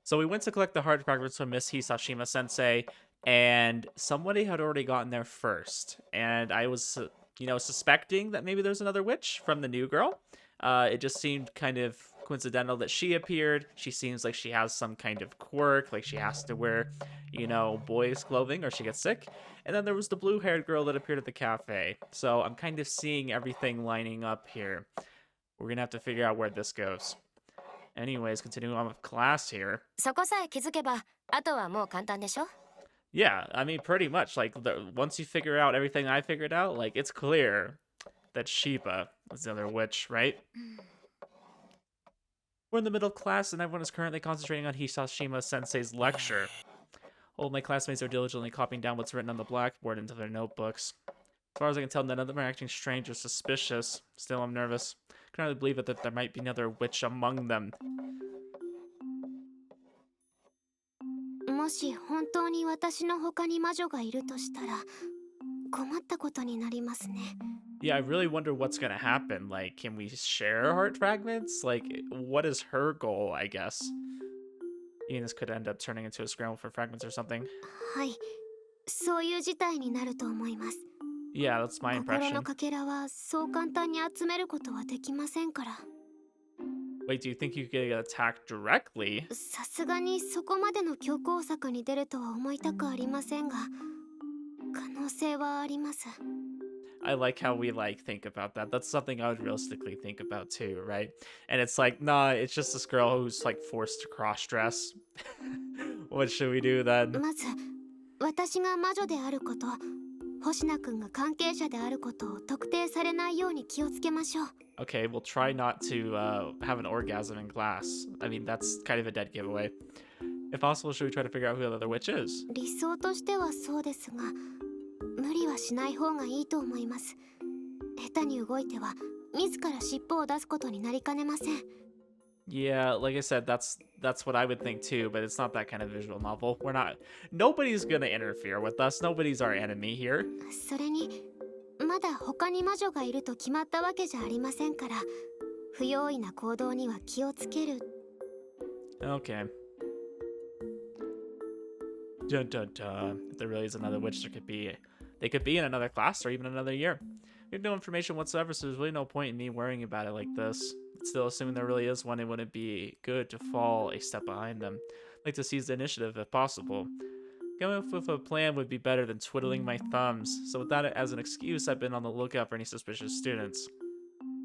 So we went to collect the heart fragments from Miss Hisashima Sensei, and somebody had already gotten there first. And I was, suspecting that maybe there's another witch from the new girl. It just seemed kind of coincidental that she appeared. She seems like she has some kind of quirk, like she has to wear, boys' clothing or she gets sick. And then there was the blue-haired girl that appeared at the cafe. So I'm kind of seeing everything lining up here. We're gonna have to figure out where this goes. Anyways, continuing on with class here. そこさえ気づけば、あとはもう簡単でしょ? Yeah, I mean, pretty much. Like, once you figure out everything I figured out, like, it's clear that Shiba is the other witch, right? We're in the middle of class, and everyone is currently concentrating on Hisashima Sensei's lecture. All of my classmates are diligently copying down what's written on the blackboard into their notebooks. As far as I can tell, none of them are acting strange or suspicious. Still, I'm nervous. I can hardly believe it that there might be another witch among them. もし本当に私の他に魔女がいるとしたら、困ったことになりますね。Yeah, I really wonder what's gonna happen. Like, can we share heart fragments? Like, what is her goal, I guess? This could end up turning into a scramble for fragments or something. はい、そういう事態になると思います。 Yeah, that's my 心 impression. のかけらはそう簡単に集めることはできませんから。 Wait, do you think you could get attacked directly? さすがにそこまでの強攻策に出るとは思いたくありませんが、可能性はあります。 I like how we think about that. That's something I would realistically think about too, right? And it's like, nah, it's just this girl who's forced to cross-dress. What should we do then? まず、私が魔女であること、星名くんが関係者であることを特定されないように気をつけましょう。 Okay, we'll try not to have an orgasm in class. I mean, that's kind of a dead giveaway. If possible, should we try to figure out who the other witch is? 理想としてはそうですが、無理はしない方がいいと思います。下手に動いては自ら尻尾を出すことになりかねません。 Yeah, like I said, that's what I would think too, but it's not that kind of visual novel. Nobody's gonna interfere with us. Nobody's our enemy here. それに、まだ他に魔女がいると決まったわけじゃありませんから、不用意な行動には気をつける。 Okay. Dun dun dun. If there really is another witch, they could be in another class or even another year. We have no information whatsoever, so there's really no point in me worrying about it like this. But still, assuming there really is one, it wouldn't be good to fall a step behind them. I'd like to seize the initiative if possible. Coming up with a plan would be better than twiddling my thumbs, so with that as an excuse, I've been on the lookout for any suspicious students.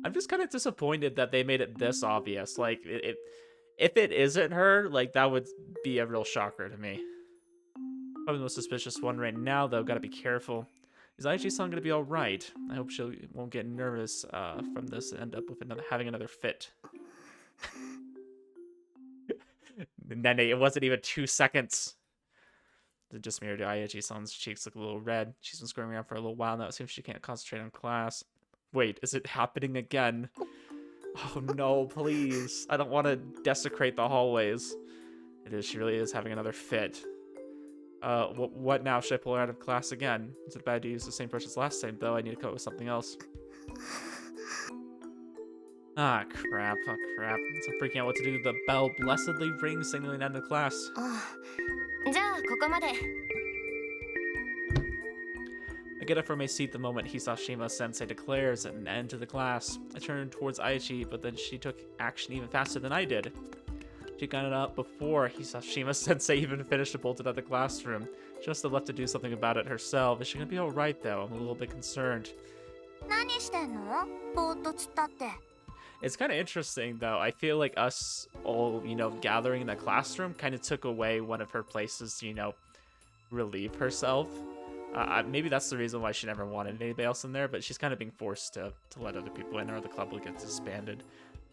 I'm just kind of disappointed that they made it this obvious. Like, if it isn't her, that would be a real shocker to me. Probably the most suspicious one right now, though. Gotta be careful. Is Aichi-san gonna be alright? I hope she won't get nervous from this and end up with having another fit. Nene, it wasn't even 2 seconds. It just mirrored Aichi-san's cheeks look a little red. She's been screwing around for a little while now. It seems she can't concentrate on class. Wait, is it happening again? Oh no, please. I don't want to desecrate the hallways. It is. She really is having another fit. What now? Should I pull her out of class again? Is it bad to use the same brush as last time, though? I need to come up with something else. Ah, crap. Oh, crap. I'm freaking out what to do. The bell blessedly rings, signaling end of class. じゃあここまで。 I get up from my seat the moment Hisashima Sensei declares an end to the class. I turn towards Aichi, but then she took action even faster than I did. She got it up before Hisashima Sensei even finished and bolted out of the classroom. She must have left to do something about it herself. Is she gonna be alright though? I'm a little bit concerned. 何してんの? ぼーっと突っ立って。 It's kind of interesting though. I feel like us all, gathering in the classroom kind of took away one of her places to, relieve herself. Maybe that's the reason why she never wanted anybody else in there, but she's kind of being forced to let other people in or the club will get disbanded.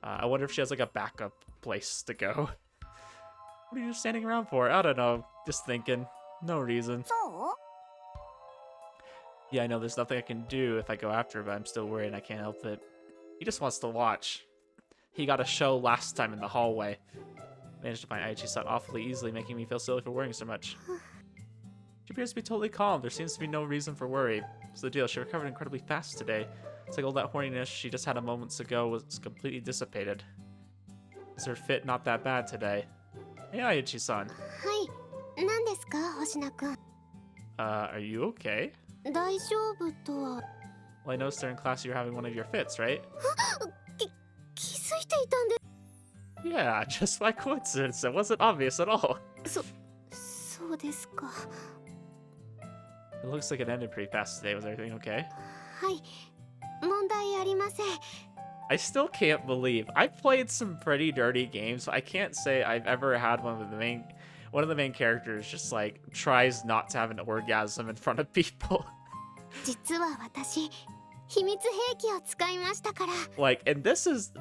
I wonder if she has a backup place to go. What are you standing around for? I don't know. Just thinking. No reason. So? Yeah, I know there's nothing I can do if I go after her, but I'm still worried and I can't help it. He just wants to watch. He got a show last time in the hallway. Managed to find Aichi-san awfully easily, making me feel silly for worrying so much. She appears to be totally calm. There seems to be no reason for worry. What's the deal? She recovered incredibly fast today. It's like all that horniness she just had a moments ago was completely dissipated. Is her fit not that bad today? Hey, Aichi-san. はい、何ですか星名くん。 Are you okay? 大丈夫とは Well, I noticed during class you were having one of your fits, right? 気づいていたんで Yeah, just by coincidence. It wasn't obvious at all. そうですか。 It looks like it ended pretty fast today. Was everything okay? はい、問題ありません。 I still can't believe I played some pretty dirty games, but I can't say I've ever had one of the main characters just like tries not to have an orgasm in front of people. 実は私秘密兵器を使いましたから。 Like, and this is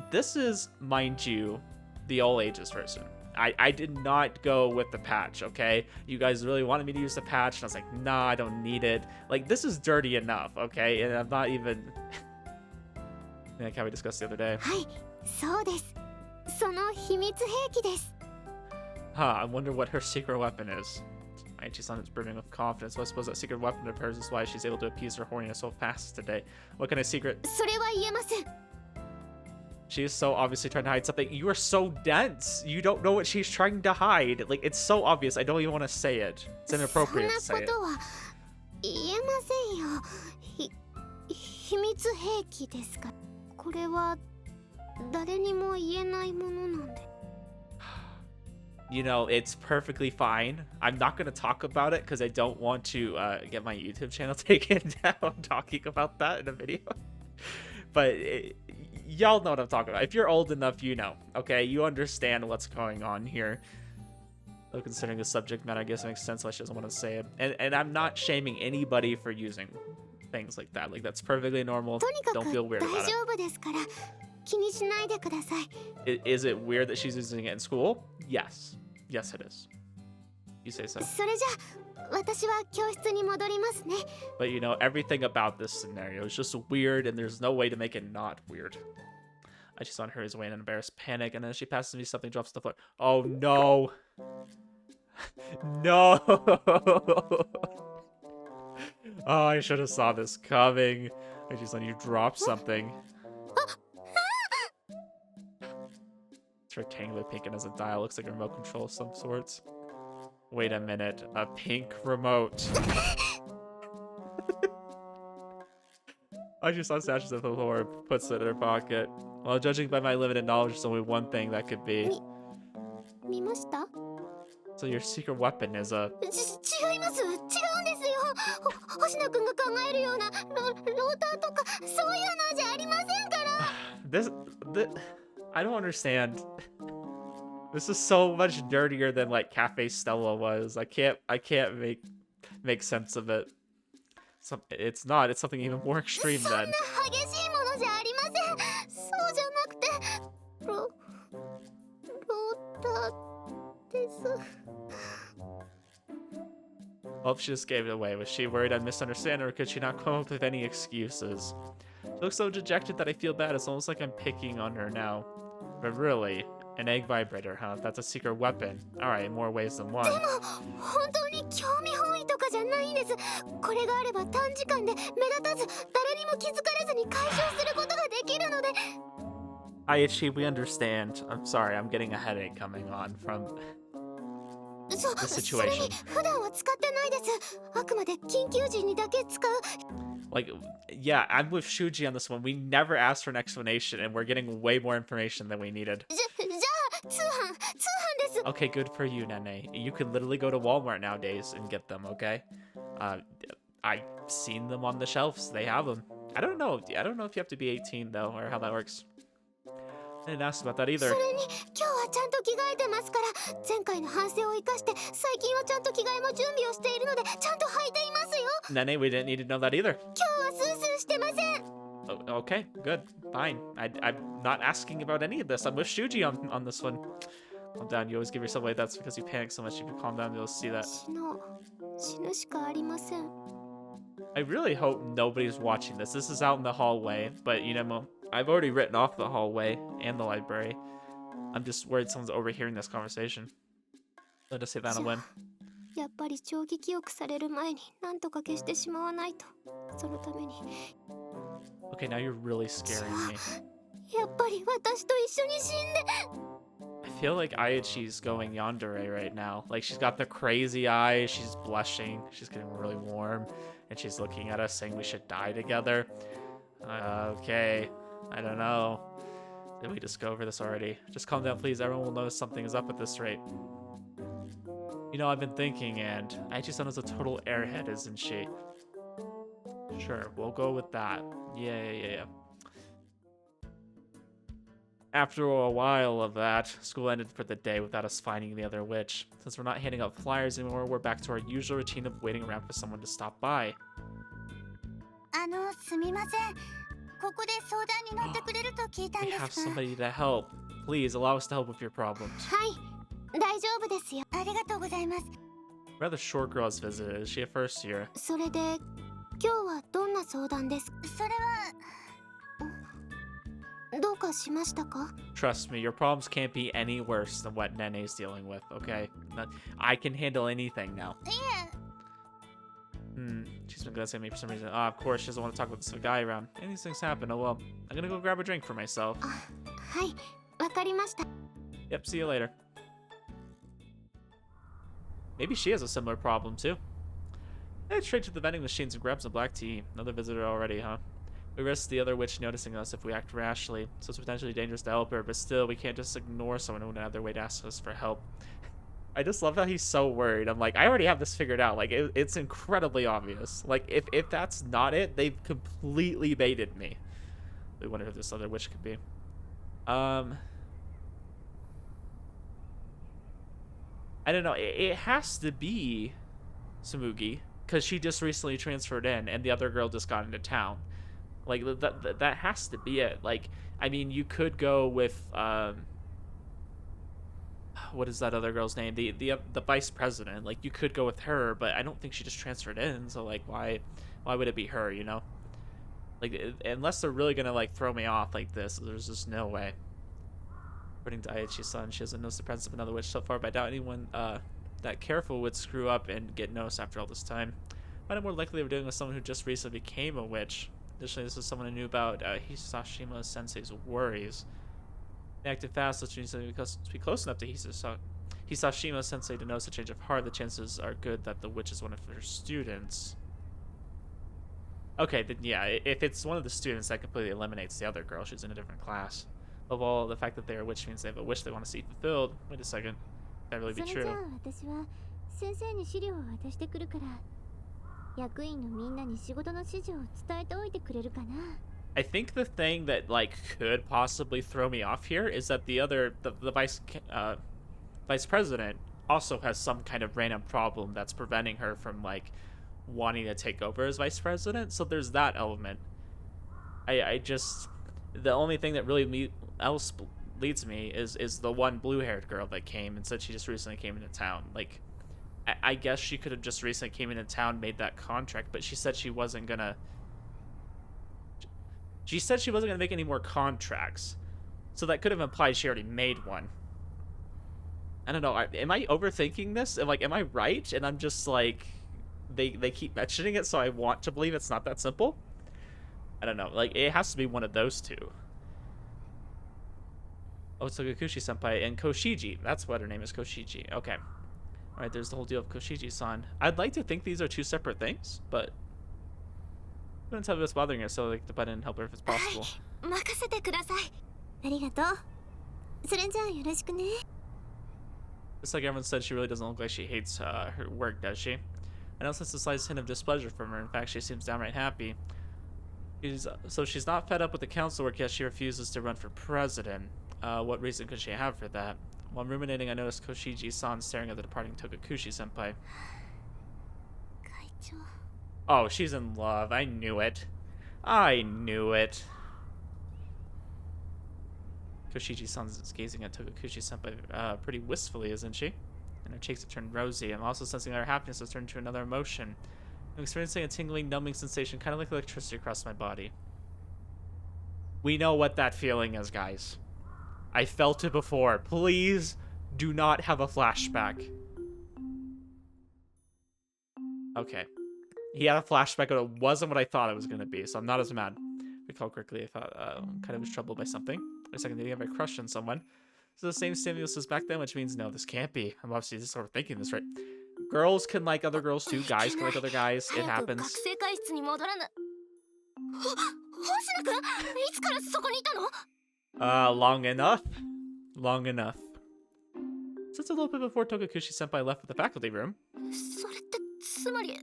mind you, the all ages version. I did not go with the patch, okay? You guys really wanted me to use the patch, and I was like, nah, I don't need it. Like, this is dirty enough, okay? And I'm not even... Like how we discussed the other day. はい、そうです。その秘密兵器です。 Huh, I wonder what her secret weapon is. Aichi-san is brimming with confidence, so I suppose that secret weapon of hers is why she's able to appease her horniness so fast today. What kind of secret? それは言えません。 She is so obviously trying to hide something. You are so dense. You don't know what she's trying to hide. Like, it's so obvious. I don't even want to say it. It's そん inappropriate な to こ say it. とは言えませんよ。秘密兵器ですか。これは誰にも言えないものなんで。 You know, it's perfectly fine. I'm not going to talk about it because I don't want to get my YouTube channel taken down talking about that in a video. But y'all know what I'm talking about. If you're old enough, you know. Okay, you understand what's going on here. Though considering the subject matter, I guess it makes sense why she doesn't want to say it. And I'm not shaming anybody for using things like that. Like, that's perfectly normal. とにか Don't く feel weird 大 about 丈夫ですから気にしないでください。 it. Is it weird that she's using it in school? Yes. Yes, it is. You say so. それじゃあ私は教室に戻りますね。 But you know, everything about this scenario is just weird, and there's no way to make it not weird. I just on hurries away in an embarrassed panic, and then as she passes me, something drops to the floor. Oh no! No! Oh, I should have saw this coming. I just let you drop something. It's rectangular pink and has a dial. Looks like a remote control of some sorts. Wait a minute. A pink remote. I just saw stashes of the floor, puts it in her pocket. Well, judging by my limited knowledge, there's only one thing that could be. 見ました？ So your secret weapon is a... 違います。違うんですよ。星野くんが考えるようなローターとかそういうのじゃありませんから。 This... I don't understand. This is so much dirtier than like Cafe Stella was. I can't make sense of it. It's not. It's something even more extreme そんな then. 激しいものじゃありません。そうじゃなくてローターです。 Well, she just gave it away. Was she worried I'd misunderstand her, or could she not come up with any excuses? She looks so dejected that I feel bad. It's almost like I'm picking on her now. But really, an egg vibrator, huh? That's a secret weapon. Alright, more ways than one. でも本当に興味本位とかじゃないんです。これがあれば短時間で目立たず誰にも気づかれずに解消することができるので。 Aichi, we understand. I'm sorry, I'm getting a headache coming on from the それ situation. に普段は使ってないです。あくまで緊急時にだけ使う。 Like, yeah, I'm with Shuuji on this one. We never asked for an explanation, and we're getting way more information than we needed. じゃあ通販です。 Okay, good for you, Nene. You can literally go to Walmart nowadays and get them, okay? I've seen them on the shelves. They have them. I don't know if you have to be 18, though, or how that works. I didn't ask about that either. それに今日はちゃんと着替えてますから、前回の反省を生かして最近はちゃんと着替えも準備をしているのでちゃんと履いていますよ。 Nene, we didn't need to know that either. 今日はスースーしてません。 Oh, okay, good, fine. I'm not asking about any of this. I'm with Shuuji on this one. Calm down. You always give yourself away. That's because you panic so much. If you calm down, you'll see that. 死ぬしかありません。 I really hope nobody's watching this. This is out in the hallway, but you know, I've already written off the hallway and the library. I'm just worried someone's overhearing this conversation. Let us say that'll win. やっぱり長期記憶される前に何とか消してしまわないと。そのために。 Okay, now you're really scaring me. やっぱり私と一緒に死んで。I feel like Aichi's going yandere right now. Like, she's got the crazy eyes, she's blushing, she's getting really warm, and she's looking at us saying we should die together. Okay, I don't know. Did we just go over this already? Just calm down, please. Everyone will notice something is up at this rate. You know, I've been thinking, and Aichi-san is a total airhead, isn't she? Sure, we'll go with that. Yeah. After a while of that, school ended for the day without us finding the other witch. Since we're not handing out flyers anymore, we're back to our usual routine of waiting around for someone to stop by. すみません。ここで相談に乗ってくれると聞いたん We です have が。 somebody to help. Please allow us to help with your problems. はい、大丈夫ですよ。ありがとうございます。 Rather short girl has visited. Is she a first year? それで、今日はどんな相談ですか？それは。どうかしましたか？ Trust me, your problems can't be any worse than what Nene's dealing with, okay? I can handle anything now. She's been glancing at me for some reason. Of course, she doesn't want to talk with this guy around. And these things happen. Oh well. I'm gonna go grab a drink for myself. はい、わかりました。 Yep, see you later. Maybe she has a similar problem too. Head straight to the vending machines and grab some black tea. Another visitor already, huh? We risk the other witch noticing us if we act rashly, so it's potentially dangerous to help her, but still, we can't just ignore someone who went out of their way to ask us for help. I just love how he's so worried. I'm like, I already have this figured out. Like, it's incredibly obvious. Like, if that's not it, they've completely baited me. We wonder who this other witch could be. I don't know. It has to be Tsumugi, because she just recently transferred in, and the other girl just got into town. Like, that has to be it. Like, I mean, you could go with, what is that other girl's name? The vice president. Like, you could go with her, but I don't think she just transferred in, so, like, why would it be her, you know? Like, unless they're really gonna, like, throw me off like this, there's just no way. According to Aichi-san, she hasn't noticed the presence of another witch so far, but I doubt anyone, that careful would screw up and get noticed after all this time. I find it more likely we're dealing with someone who just recently became a witch. Additionally, this is someone who knew about Hisashima Sensei's worries. They acted fast, which means that because to be close enough to Hisashima Sensei to notice a change of heart, the chances are good that the witch is one of her students. Okay, then yeah, if it's one of the students, that completely eliminates the other girl. She's in a different class. Above all, the fact that they are a witch means they have a wish they want to see fulfilled. Wait a second. Could that really be true? I think the thing that, like, could possibly throw me off here is that the vice president also has some kind of random problem that's preventing her from, like, wanting to take over as vice president. So there's that element. I just, the only thing that really leads me is the one blue-haired girl that came and said she just recently came into town. Like, I guess she could have just recently came into town, made that contract, but she said she wasn't gonna. She said she wasn't gonna make any more contracts, so that could have implied she already made one. I don't know. Am I overthinking this? Am I right? And I'm just like, they keep mentioning it, so I want to believe it's not that simple. I don't know. Like, it has to be one of those two. Oh, it's Togakushi-senpai and Koshiji. That's what her name is, Koshiji. Okay. Alright, there's the whole deal of Koshiji-san. I'd like to think these are two separate things, but I'm gonna tell me what's bothering her, so like the button help her if it's possible. Looks like everyone said she really doesn't look like she hates her work, does she? I don't sense the slightest hint of displeasure from her. In fact, she seems downright happy. So she's not fed up with the council work, yet she refuses to run for president. What reason could she have for that? While ruminating, I noticed Koshiji-san staring at the departing Togakushi-senpai. Oh, she's in love. I knew it. I knew it. Koshiji-san is gazing at Togakushi-senpai pretty wistfully, isn't she? And her cheeks have turned rosy. I'm also sensing that her happiness has turned to another emotion. I'm experiencing a tingling, numbing sensation, kind of like electricity across my body. We know what that feeling is, guys. I felt it before. Please do not have a flashback. Okay. He had a flashback, but it wasn't what I thought it was going to be, so I'm not as mad. If I recall correctly, I thought kind of was troubled by something. Wait a second, did he have a crush on someone? So the same stimulus as back then, which means no, this can't be. I'm obviously just sort of thinking this, right? Girls can like other girls too. Guys can like other guys. It 早く happens. 学生会室に戻らな。星野くん、いつからそこにいたの？ Long enough. Long enough. Since a little bit before Togakushi Senpai left for the faculty room. それってつまり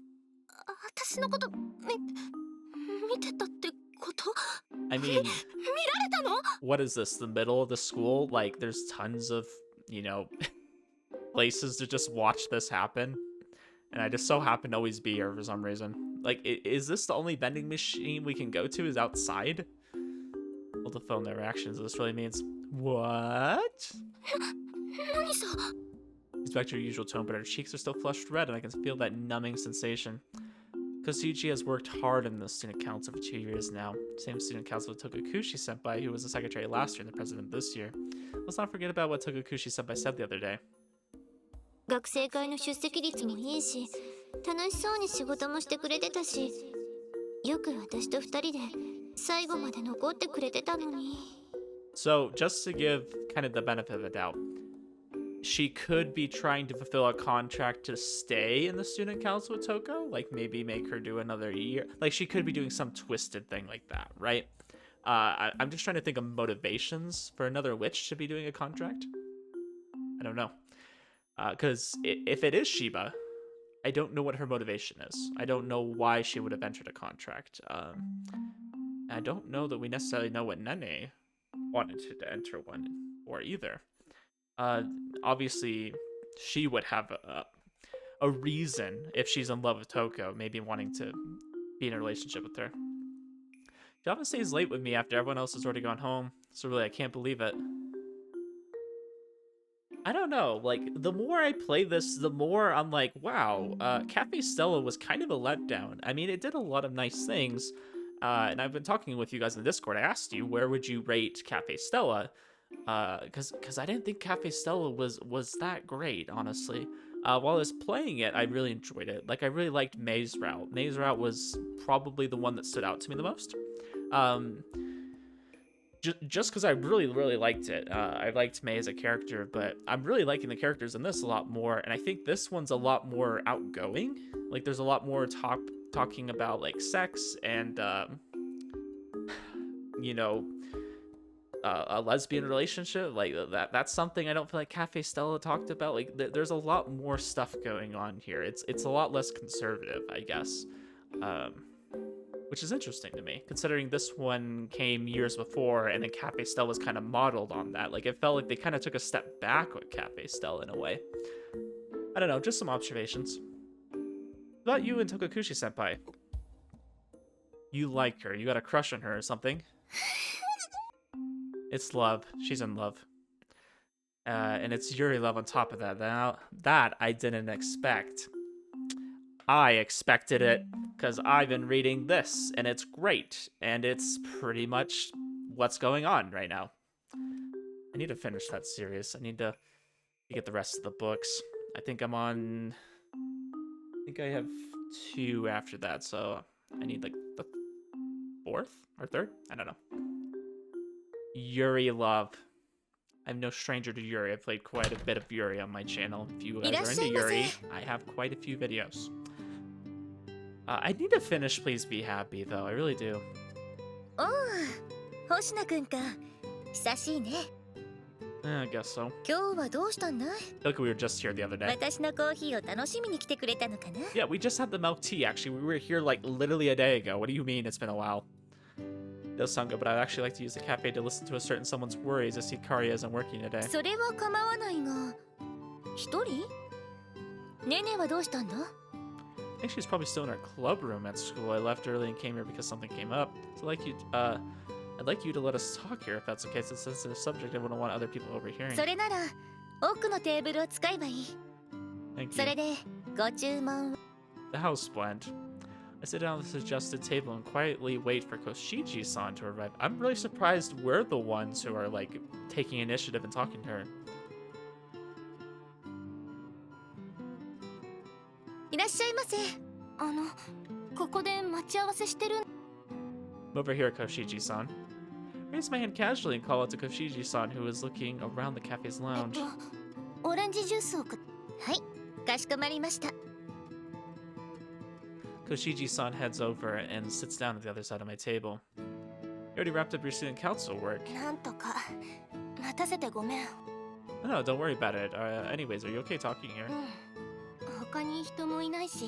私のこと見てたってこと？ I mean, 見られたの？ what is this? The middle of the school? Like, there's tons of, places to just watch this happen. And I just so happen to always be here for some reason. Like, is this the only vending machine we can go to is outside? Well, to film their reactions, this really means, what? 何さ？ It's back to her usual tone, but her cheeks are still flushed red, and I can feel that numbing sensation. Koshiji has worked hard in the student council for 2 years now. Same student council with Togakushi Senpai, who was the secretary last year and the president this year. Let's not forget about what Togakushi Senpai said the other day. 学生会の出席率もいいし、楽しそうに仕事もしてくれてたし、よく私と二人で最後まで残ってくれてたのに。So, just to give kind of the benefit of the doubt, she could be trying to fulfill a contract to stay in the student council with Toko, like maybe make her do another year. Like she could be doing some twisted thing like that, right? I'm just trying to think of motivations for another witch to be doing a contract. I don't know. Because if it is Shiba, I don't know what her motivation is. I don't know why she would have entered a contract. I don't know that we necessarily know what Nene wanted to enter one for either. Obviously, she would have a reason if she's in love with Toko, maybe wanting to be in a relationship with her. She often stays late with me after everyone else has already gone home, so really I can't believe it. I don't know, like, the more I play this, the more I'm like, wow, Cafe Stella was kind of a letdown. I mean, it did a lot of nice things, and I've been talking with you guys in the Discord. I asked you, where would you rate Cafe Stella? Because I didn't think Cafe Stella was that great, honestly. While I was playing it, I really enjoyed it. Like, I really liked May's route. May's route was probably the one that stood out to me the most. Just because I really, really liked it. I liked May as a character, but I'm really liking the characters in this a lot more, and I think this one's a lot more outgoing. Like, there's a lot more talking about, like, sex and, a lesbian relationship. Like, that's something I don't feel like Cafe Stella talked about. Like, there's a lot more stuff going on here. It's a lot less conservative, I guess. Which is interesting to me, considering this one came years before, and then Cafe Stella was kind of modeled on that. Like, it felt like they kind of took a step back with Cafe Stella in a way. I don't know, just some observations. What about you and Togakushi Senpai? You like her, you got a crush on her or something? It's love, she's in love. And it's Yuri love on top of that. Now, that I didn't expect. I expected it, because I've been reading this, and it's great, and it's pretty much what's going on right now. I need to finish that series. I need to get the rest of the books. I think I'm on... I think I have 2 after that, so I need, like, the 4th or 3rd? I don't know. Yuri love. I'm no stranger to Yuri. I've played quite a bit of Yuri on my channel. If you guys are into Yuri, I have quite a few videos. I need to finish Please Be Happy, though. I really do. Oh, Hoshina-kun ka. Hisashi ne. I guess so. 今日はどうしたんだい? Look, we were just here the other day. 私のコーヒーを楽しみに来てくれたのかな? Yeah, we just had the milk tea, actually. We were here, like, literally a day ago. What do you mean it's been a while? It does sound good, but I'd actually like to use the cafe to listen to a certain someone's worries as Hikaria isn't working today. それは構わないが、一人? ねねはどうしたんだ? I think she's probably still in her club room at school. I left early and came here because something came up. So I'd like you to let us talk here if that's okay. It's a sensitive subject. I wouldn't want other people overhearing. それなら、奥のテーブルを使えばいい. Thank それ you. で、ご注文. The house blend. I sit down at the suggested table and quietly wait for Koshiji-san to arrive. I'm really surprised we're the ones who are, like, taking initiative and talking to her. いらっしゃいませ。ここで待ち合わせしてる。Over here, Koshiji-san. Raise my hand casually and call out to Koshiji-san, who is looking around the cafe's lounge. オレンジジュースをはい、かしこまりました。 Koshiji-san heads over and sits down at the other side of my table. You already wrapped up your student council work. なんとか待たせてごめん。 No, don't worry about it. Anyways, are you okay talking here? 他に人もいないし、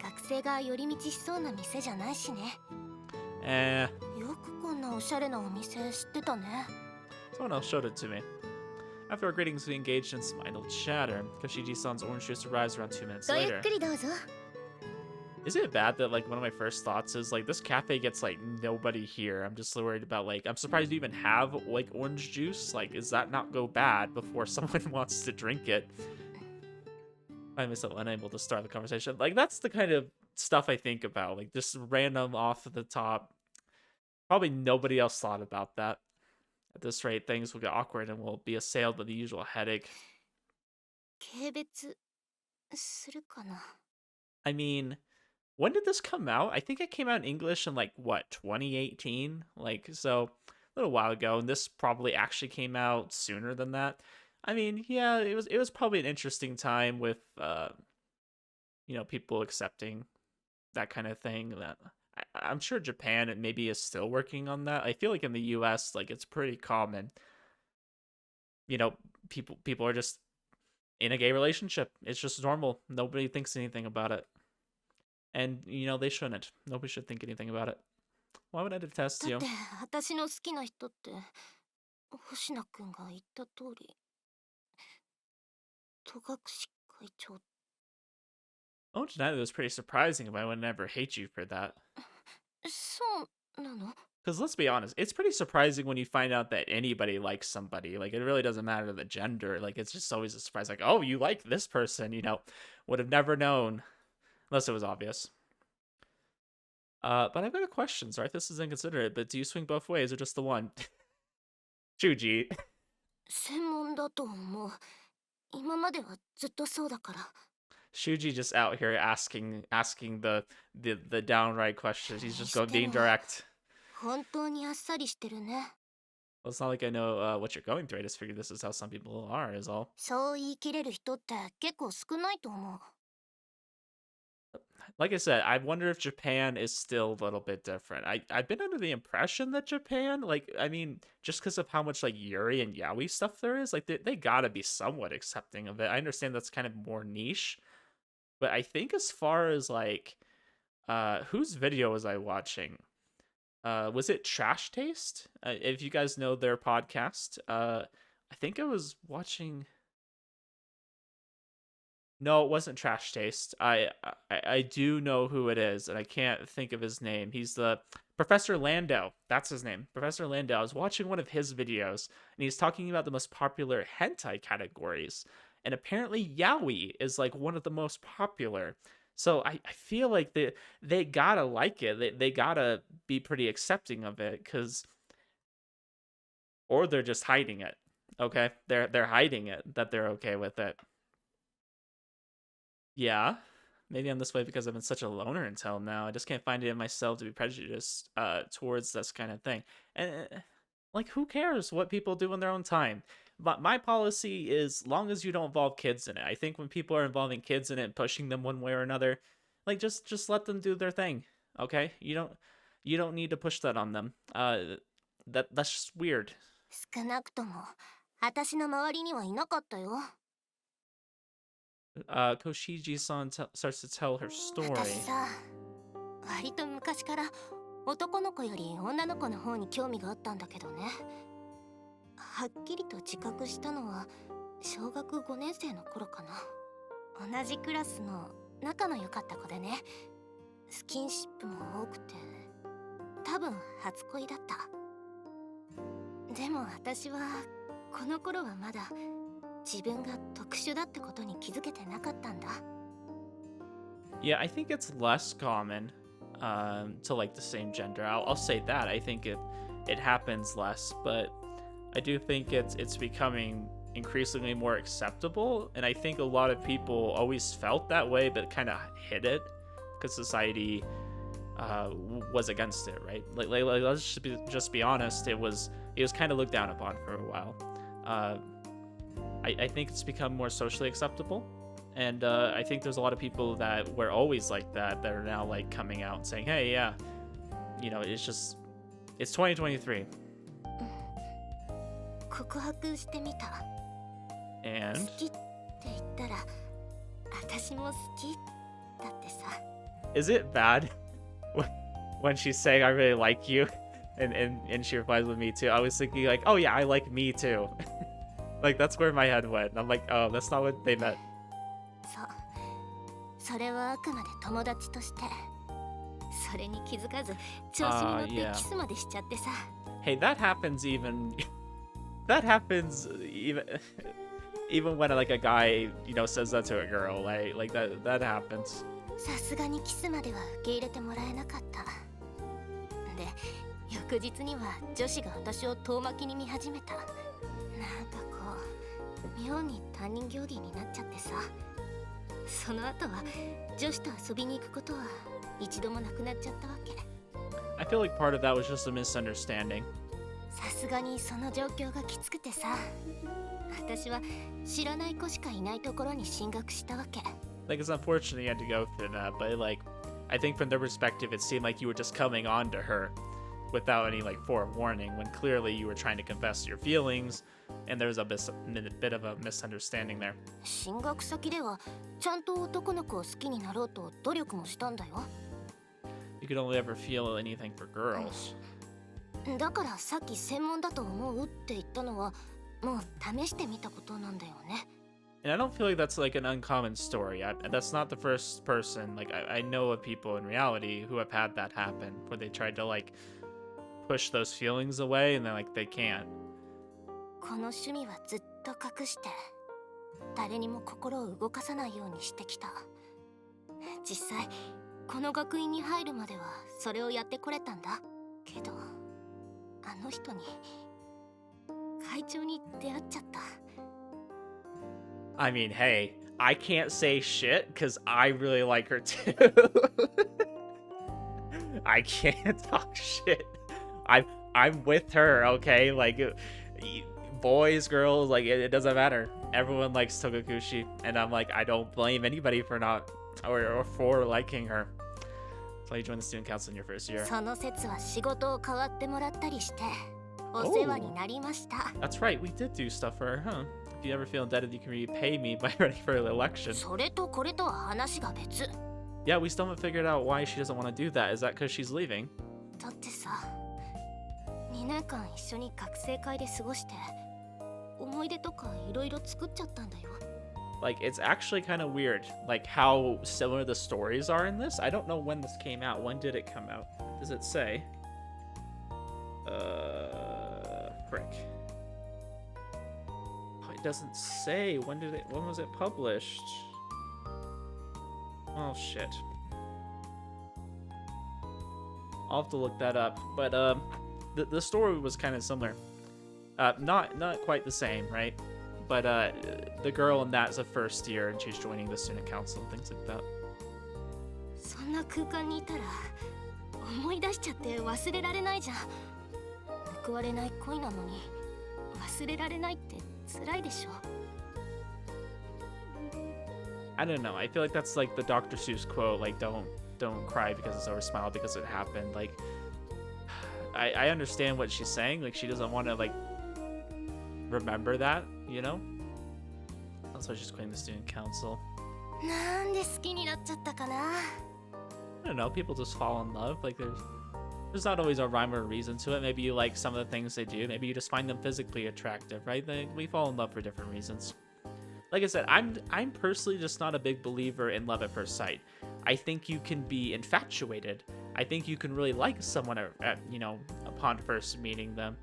学生が寄り道しそうな店じゃないしね。よくこんなおしゃれなお店知ってたね。 Someone else showed it to me. After our greetings, we engaged in some idle chatter. Koshiji-san's orange juice arrives around 2 minutes ごゆ later. っくりどうぞ。 Is it bad that, like, one of my first thoughts is, like, this cafe gets, like, nobody here? I'm just worried about, like, I'm surprised you even have, like, orange juice. Like, does that not go bad before someone wants to drink it? I find myself unable to start the conversation. Like, that's the kind of stuff I think about. Like, just random off the top. Probably nobody else thought about that. At this rate, things will get awkward and we'll be assailed with the usual headache. 軽蔑するかな。 I mean, when did this come out? I think it came out in English in, like, what, 2018? Like, so a little while ago, and this probably actually came out sooner than that. I mean, yeah, it was probably an interesting time with, you know, people accepting that kind of thing. That I'm sure Japan maybe is still working on that. I feel like in the U.S., like, it's pretty common. You know, people are just in a gay relationship. It's just normal. Nobody thinks anything about it. And, you know, they shouldn't. Nobody should think anything about it. Why would I detest だ you? って私の好きな人って星名くんが言った通り戸隠会長。 I won't deny that it was pretty surprising, but I would never hate you for that. そうなの？ Because let's be honest, it's pretty surprising when you find out that anybody likes somebody. Like, it really doesn't matter the gender. Like, it's just always a surprise. Like, oh, you like this person, you know. Would have never known. Unless it was obvious. But I've got a question. Sorry if this is inconsiderate, but do you swing both ways or just the one? Shuuji. 専門だと思う。今まではずっとそうだから。 Shuuji just out here asking the downright questions. He's just being direct. 本当にあっさりしてるね。 Well, it's not like I know what you're going through. I just figured this is how some people are, is all. そう言い切れる人って結構少ないと思う。 Like I said, I wonder if Japan is still a little bit different. I've been under the impression that Japan, like, I mean, just because of how much, like, Yuri and Yaoi stuff there is, like, they gotta be somewhat accepting of it. I understand that's kind of more niche, but I think as far as, like, whose video was I watching? Was it Trash Taste? If you guys know their podcast, I think I was watching... No, it wasn't Trash Taste. I do know who it is, and I can't think of his name. He's the Professor Lando. That's his name. Professor Lando. I was watching one of his videos, and he's talking about the most popular hentai categories. And apparently yaoi is, like, one of the most popular. So I feel like they gotta like it. They gotta be pretty accepting of it, because... Or they're just hiding it. Okay? They're hiding it, that they're okay with it. Yeah, maybe I'm this way because I've been such a loner until now. I just can't find it in myself to be prejudiced towards this kind of thing. And, like, who cares what people do in their own time? But my policy is, long as you don't involve kids in it. I think when people are involving kids in it and pushing them one way or another, like, just let them do their thing, okay? You don't need to push that on them. That's just weird. 少なくとも私の周りにはいなかったよ。 Koshiji-san starts to tell her story. 私さ、割と昔から男の子より女の子の方に興味があったんだけどね。はっきりと自覚したのは小学5年生の頃かな。同じクラスの仲の良かった子でね、スキンシップも多くて、多分初恋だった。でも私はこの頃はまだ自分が特殊だってことに気づけてなかったんだ。 Yeah, I think it's less common to like the same gender. I'll say that. I think it happens less, but I do think it's becoming increasingly more acceptable, and I think a lot of people always felt that way but kind of hid it because society was against it, right? Like let's just be honest. It was kind of looked down upon for a while. I think it's become more socially acceptable, and I think there's a lot of people that were always like that are now like coming out and saying, hey, yeah, it's 2023. 告白してみた。 And 好きって言ったら私も好きだってさ。 is it bad when she's saying I really like you and she replies with me too? I was thinking like, oh yeah, I like me too. Like that's where my head went. I'm like, oh, that's not what they meant. それはあくまで友達として。それに気づかず調子に乗ってキスまでしちゃってさ。 Hey, that happens even even when like a guy, says that to a girl, like that happens. さすがにキスまでは受け入れてもらえなかった。で、翌日には女子が私を遠巻きに見始めた。なんかこう、妙に他人行儀になっちゃってさ。その後は女子と遊びに行くことは一度もなくなっちゃったわけ。 I feel like part of that was just a misunderstanding. さすがにその状況がきつくてさ。私は知らない子しかいないところに進学したわけ。 Like, it's unfortunate you had to go through that, but like, I think from their perspective, it seemed like you were just coming on to her without any like forewarning, when clearly you were trying to confess your feelings, and there was a bit of a misunderstanding there. 進学先ではちゃんと男の子を好きになろうと努力もしたんだよ。 You could only ever feel anything for girls. だからさっき専門だと思うって言ったのはもう試してみたことなんだよね。 And I don't feel like that's like an uncommon story. That's not the first person. Like I know of people in reality who have had that happen, where they tried to like push those feelings away and then like they can't. この趣味はずっと隠して誰にも心を動かさないようにしてきた。実際この学院に入るまではそれをやってこれたんだけど、あの人に会長に出会っちゃった。 I mean, hey, I can't say shit because I really like her too. I can't talk shit. I'm with her, okay? Like, boys, girls, like it doesn't matter. Everyone likes Togakushi, and I'm like, I don't blame anybody for not or for liking her. So you joined the student council in your first year. その説は仕事を代わってもらったりしてお世話になりました。 That's right, we did do stuff for her, huh? If you ever feel indebted, you can repay me by running for an election. それとこれとは話が別。 Yeah, we still haven't figured out why she doesn't want to do that. Is that because she's leaving? だってさ、2年間一緒に学生会で過ごして思い出とかいろいろ作っちゃったんだよ。 Like, it's actually kind of weird, like how similar the stories are in this. I don't know when this came out. When did it come out? Does it say? Frick. Oh, it doesn't say. When was it published? Oh, shit. I'll have to look that up. But, the story was kind of similar. Not quite the same, right? But the girl in that is a first year, and she's joining the student council and things like that. そんな空間にいたら思い出しちゃって忘れられないじゃん。報われない恋なのに忘れられないって辛いでしょ。 I don't know. I feel like that's like the Dr. Seuss quote, like don't cry because it's over, smile because it happened. Like I understand what she's saying. Like she doesn't want to like remember that, you know? That's why she's quitting the student council. なんで好きになっちゃったかな。 I don't know. People just fall in love. Like there's not always a rhyme or reason to it. Maybe you like some of the things they do. Maybe you just find them physically attractive, right? We fall in love for different reasons. Like I said, I'm personally just not a big believer in love at first sight. I think you can be infatuated. I think you can really like someone upon first meeting them,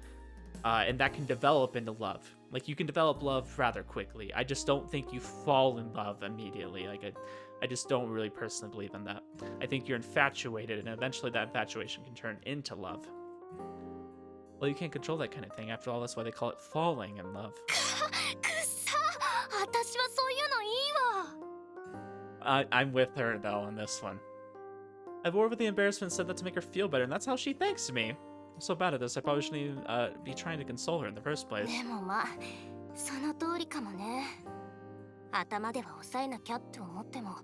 and that can develop into love. Like you can develop love rather quickly. I just don't think you fall in love immediately. Like I just don't really personally believe in that. I think you're infatuated, and eventually that infatuation can turn into love. Well, you can't control that kind of thing. After all, that's why they call it falling in love. くっさ、私はそういうのいいわ。I'm with her though on this one. I bore with the embarrassment and said that to make her feel better, and that's how she thanks me. I'm so bad at this. I probably shouldn't even be trying to console her in the first place. でもまあその通りかもね。頭では抑えなきゃって思っても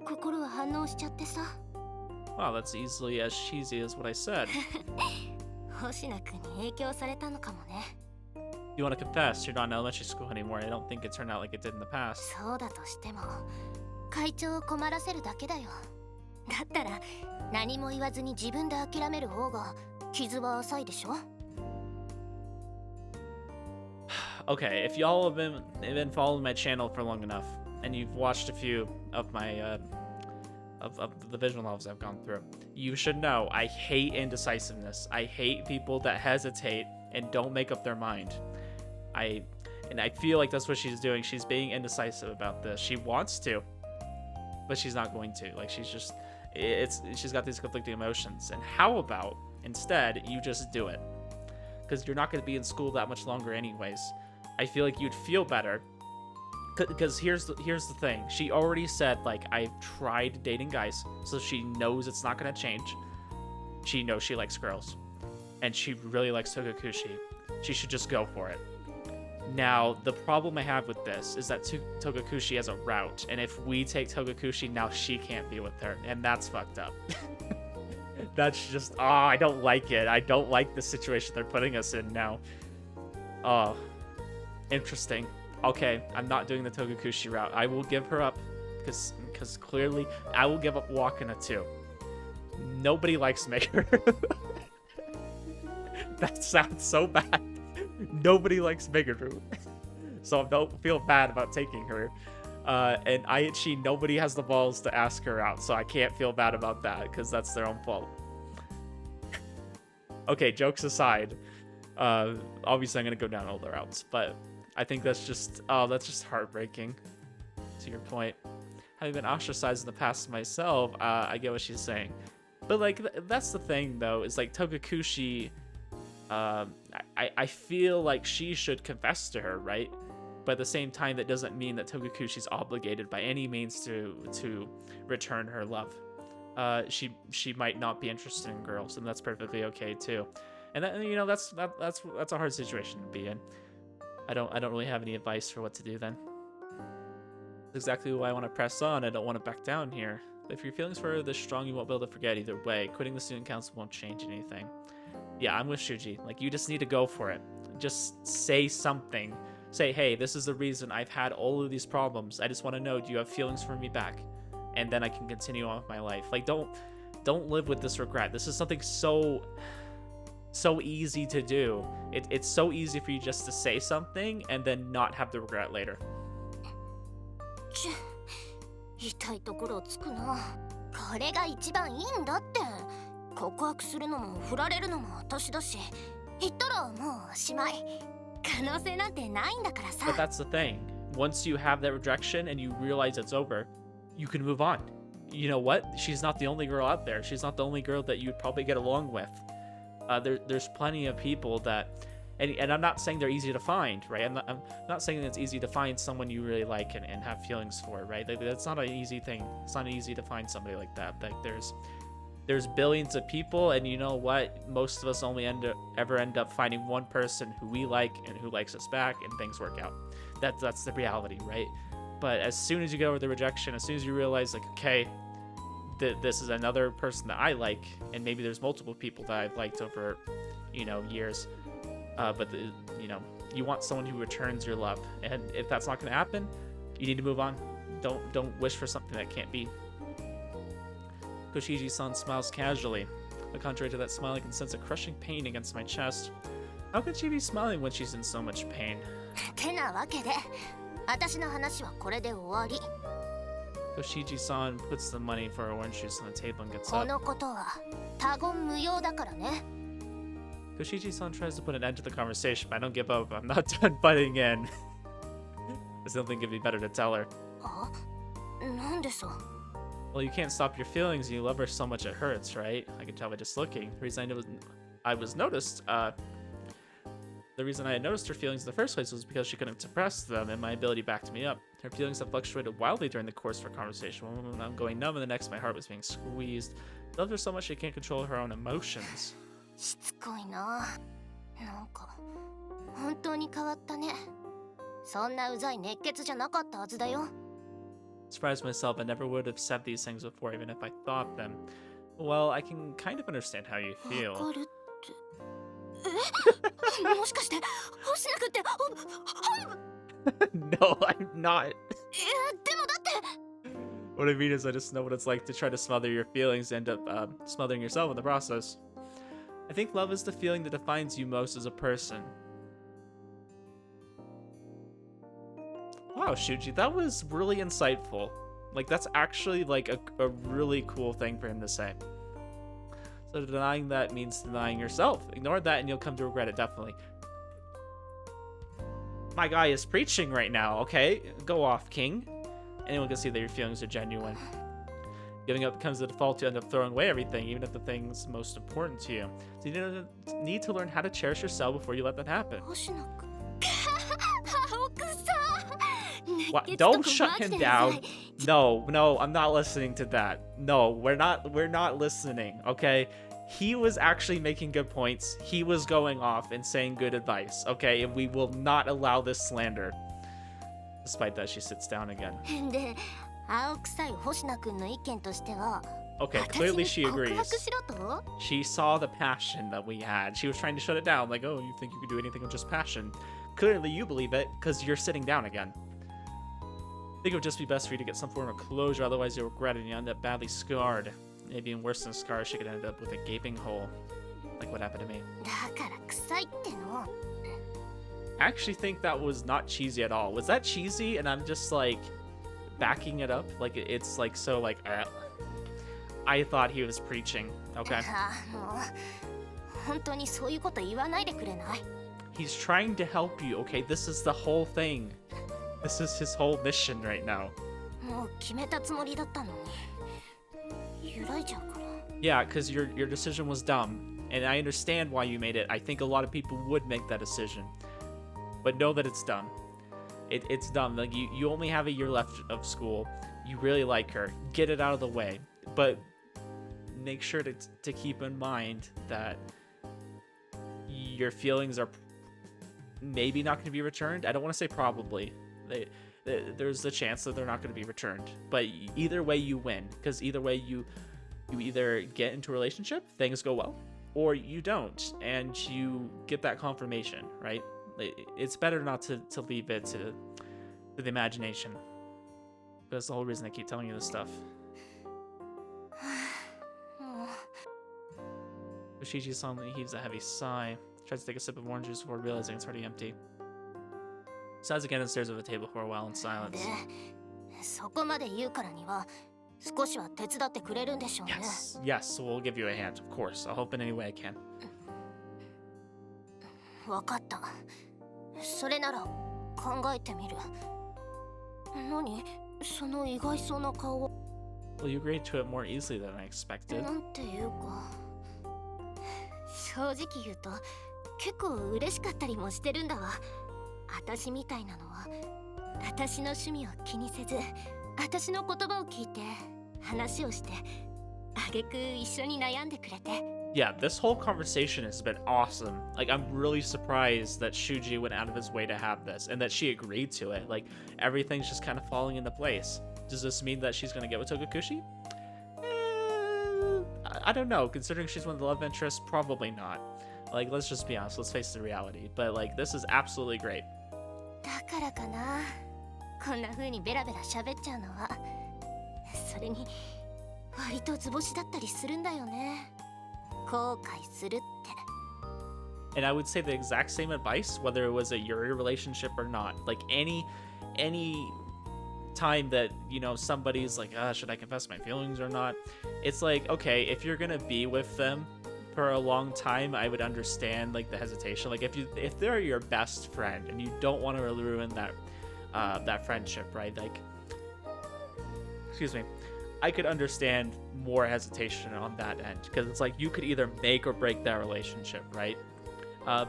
心は反応しちゃってさ。Wow, that's easily as cheesy as what I said. 星名君に影響されたのかもね。You want to confess? You're not in elementary school anymore. I don't think it turned out like it did in the past. そうだとしても会長を困らせるだけだよ。だったら何も言わずに自分で諦める方が傷は浅いでしょ。Okay, if y'all have been following my channel for long enough, and you've watched a few of my of the visual novels I've gone through, you should know I hate indecisiveness. I hate people that hesitate and don't make up their mind. I feel like that's what she's doing. She's being indecisive about this. She wants to, but she's not going to. Like she's got these conflicting emotions. And how about instead you just do it? Because you're not going to be in school that much longer anyways. I feel like you'd feel better. Because here's the thing. She already said, like, I've tried dating guys, so she knows it's not going to change. She knows she likes girls. And she really likes Togakushi. She should just go for it. Now, the problem I have with this is that Togakushi has a route. And if we take Togakushi, now she can't be with her. And that's fucked up. That's just... I don't like it. I don't like the situation they're putting us in now. Interesting. Okay, I'm not doing the Togakushi route. I will give her up, because clearly I will give up Wakana too. Nobody likes Meguru. That sounds so bad. Nobody likes Meguru. So don't feel bad about taking her. And Aichi, nobody has the balls to ask her out, so I can't feel bad about that, because that's their own fault. Okay, jokes aside, obviously I'm going to go down all the routes, but I think that's just heartbreaking, to your point. Having been ostracized in the past myself, I get what she's saying. But, like, that's the thing, though, is, like, Togakushi, I feel like she should confess to her, right? But at the same time, that doesn't mean that Togakushi's obligated by any means to return her love. She might not be interested in girls, and that's perfectly okay, too. And that, you know, that's a hard situation to be in. I don't really have any advice for what to do then. That's exactly why I want to press on. I don't want to back down here. But if your feelings for her are this strong, you won't be able to forget either way. Quitting the student council won't change anything. Yeah, I'm with Shuuji. Like, you just need to go for it. Just say something. Say, hey, this is the reason I've had all of these problems. I just want to know, do you have feelings for me back? And then I can continue on with my life. Like, don't live with this regret. This is something so easy to do. It's so easy for you just to say something and then not have the regret later. 痛いところをつくな。これが一番いいんだって。告白するのも振られるのも私だし、言ったらもうおしまい。可能性なんてないんだからさ。But that's the thing. Once you have that rejection and you realize it's over, you can move on. You know what? She's not the only girl out there. She's not the only girl that you'd probably get along with. There's plenty of people that, and I'm not saying they're easy to find, right? I'm not saying that it's easy to find someone you really like and have feelings for, right? Like, that's not an easy thing. It's not easy to find somebody like that. Like, there's billions of people, and you know what? Most of us only ever end up finding one person who we like and who likes us back, and things work out. That's the reality, right? But as soon as you get over the rejection, as soon as you realize, like, okay, this is another person that I like, and maybe there's multiple people that I've liked over, you know, years. But you know, you want someone who returns your love, and if that's not going to happen, you need to move on. Don't wish for something that can't be. Koshiji-san smiles casually. But contrary to that smile, I can sense a crushing pain against my chest. How could she be smiling when she's in so much pain? てなわけで、私の話はこれで終わり。Koshiji-san puts the money for her orange juice on the table and gets こ up. のことは他言無用だからね。Koshiji-san tries to put an end to the conversation, but I don't give up. I'm not done butting in. I still think it'd be better to tell her. あ、なんでさ。Well, you can't stop your feelings and you love her so much it hurts, right? I can tell by just looking. The reason the reason I had noticed her feelings in the first place was because she couldn't suppress them, and my ability backed me up. Her feelings have fluctuated wildly during the course of our conversation. One moment I'm going numb, and the next my heart was being squeezed. I loved her so much she can't control her own emotions. しつこいな。なんか本当に変わったね。そんなうざい熱血じゃなかったはずだよ。Surprised myself, I never would have said these things before, even if I thought them. Well, I can kind of understand how you わ feel. かるって。もしかして星なくってNo, I'm not. でもだって What I mean is I just know what it's like to try to smother your feelings and end up smothering yourself in the process. I think love is the feeling that defines you most as a person. Wow, Shuuji, that was really insightful. Like, that's actually like a really cool thing for him to say. So denying that means denying yourself. Ignore that and you'll come to regret it, definitely. My guy is preaching right now, okay? Go off, King. Anyone can see that your feelings are genuine. Giving up becomes the default to end up throwing away everything, even if the thing's most important to you. So you need to learn how to cherish yourself before you let that happen. 星なく青草 What? Don't shut him down. No, I'm not listening to that. No, we're not listening, okay? He was actually making good points. He was going off and saying good advice, okay? And we will not allow this slander. Despite that, she sits down again. で青臭い星名くんの意見としては Okay, clearly she 私に告 agrees. 白しろと She saw the passion that we had. She was trying to shut it down, like, oh, you think you can do anything with just passion. Clearly you believe it, because you're sitting down again. I think it would just be best for you to get some form of closure, otherwise you'll regret it and you'll end up badly scarred. Maybe even worse than scars, she could end up with a gaping hole. Like what happened to me. だから臭いっての I actually think that was not cheesy at all. Was that cheesy and I'm just like backing it up? Like it's like so like I thought he was preaching. Okay. もう本当にそういうこと言わないでくれない He's trying to help you, okay? This is the whole thing. This is his whole mission right now. もう決めたつもりだったのに揺らいじゃうから Yeah, because your decision was dumb. And I understand why you made it. I think a lot of people would make that decision. But know that it's dumb. It's dumb. Like you only have a year left of school. You really like her. Get it out of the way. But make sure to keep in mind that your feelings are maybe not going to be returned. I don't want to say probably. There's the chance that they're not going to be returned. But either way you win. Because either way you either get into a relationship, things go well, or you don't, and you get that confirmation, right? It's better not to leave it to the imagination. That's the whole reason I keep telling you this stuff. もう Koshiji suddenly heaves a heavy sigh, tries to take a sip of orange juice before realizing it's already empty. Sighs again and stares at the table for a while in で silence. そこまで言うからには少しは手伝ってくれるんでしょうね Yes, we'll give you a hand, of course. I'll help in any way I can. わかったそれなら考えてみる何その意外そうな顔 Well, you agreed to it more easily than I expected. なんていうか正直言うと結構嬉しかったりもしてるんだわ私みたいなのは私の趣味を気にせず私の言葉を聞いて話をして挙句一緒に悩んでくれて Yeah, this whole conversation has been awesome. Like, I'm really surprised that Shuuji went out of his way to have this and that she agreed to it. Like, everything's just kind of falling into place. Does this mean that she's going to get with Togakushi? I don't know. Considering she's one of the love interests, probably not. Like, let's just be honest. Let's face the reality. But, like, this is absolutely great. だからかなこんな風にベラベラ喋っちゃうのはそれに割と図星だったりするんだよね後悔するって And I would say the exact same advice, whether it was a Yuri relationship or not. Like, any time that, you know, somebody's like, should I confess my feelings or not? It's like, okay, if you're gonna be with them for a long time, I would understand like the hesitation. Like if they're your best friend and you don't want to ruin that friendship, right? Like, excuse me, I could understand more hesitation on that end because it's like you could either make or break that relationship, right?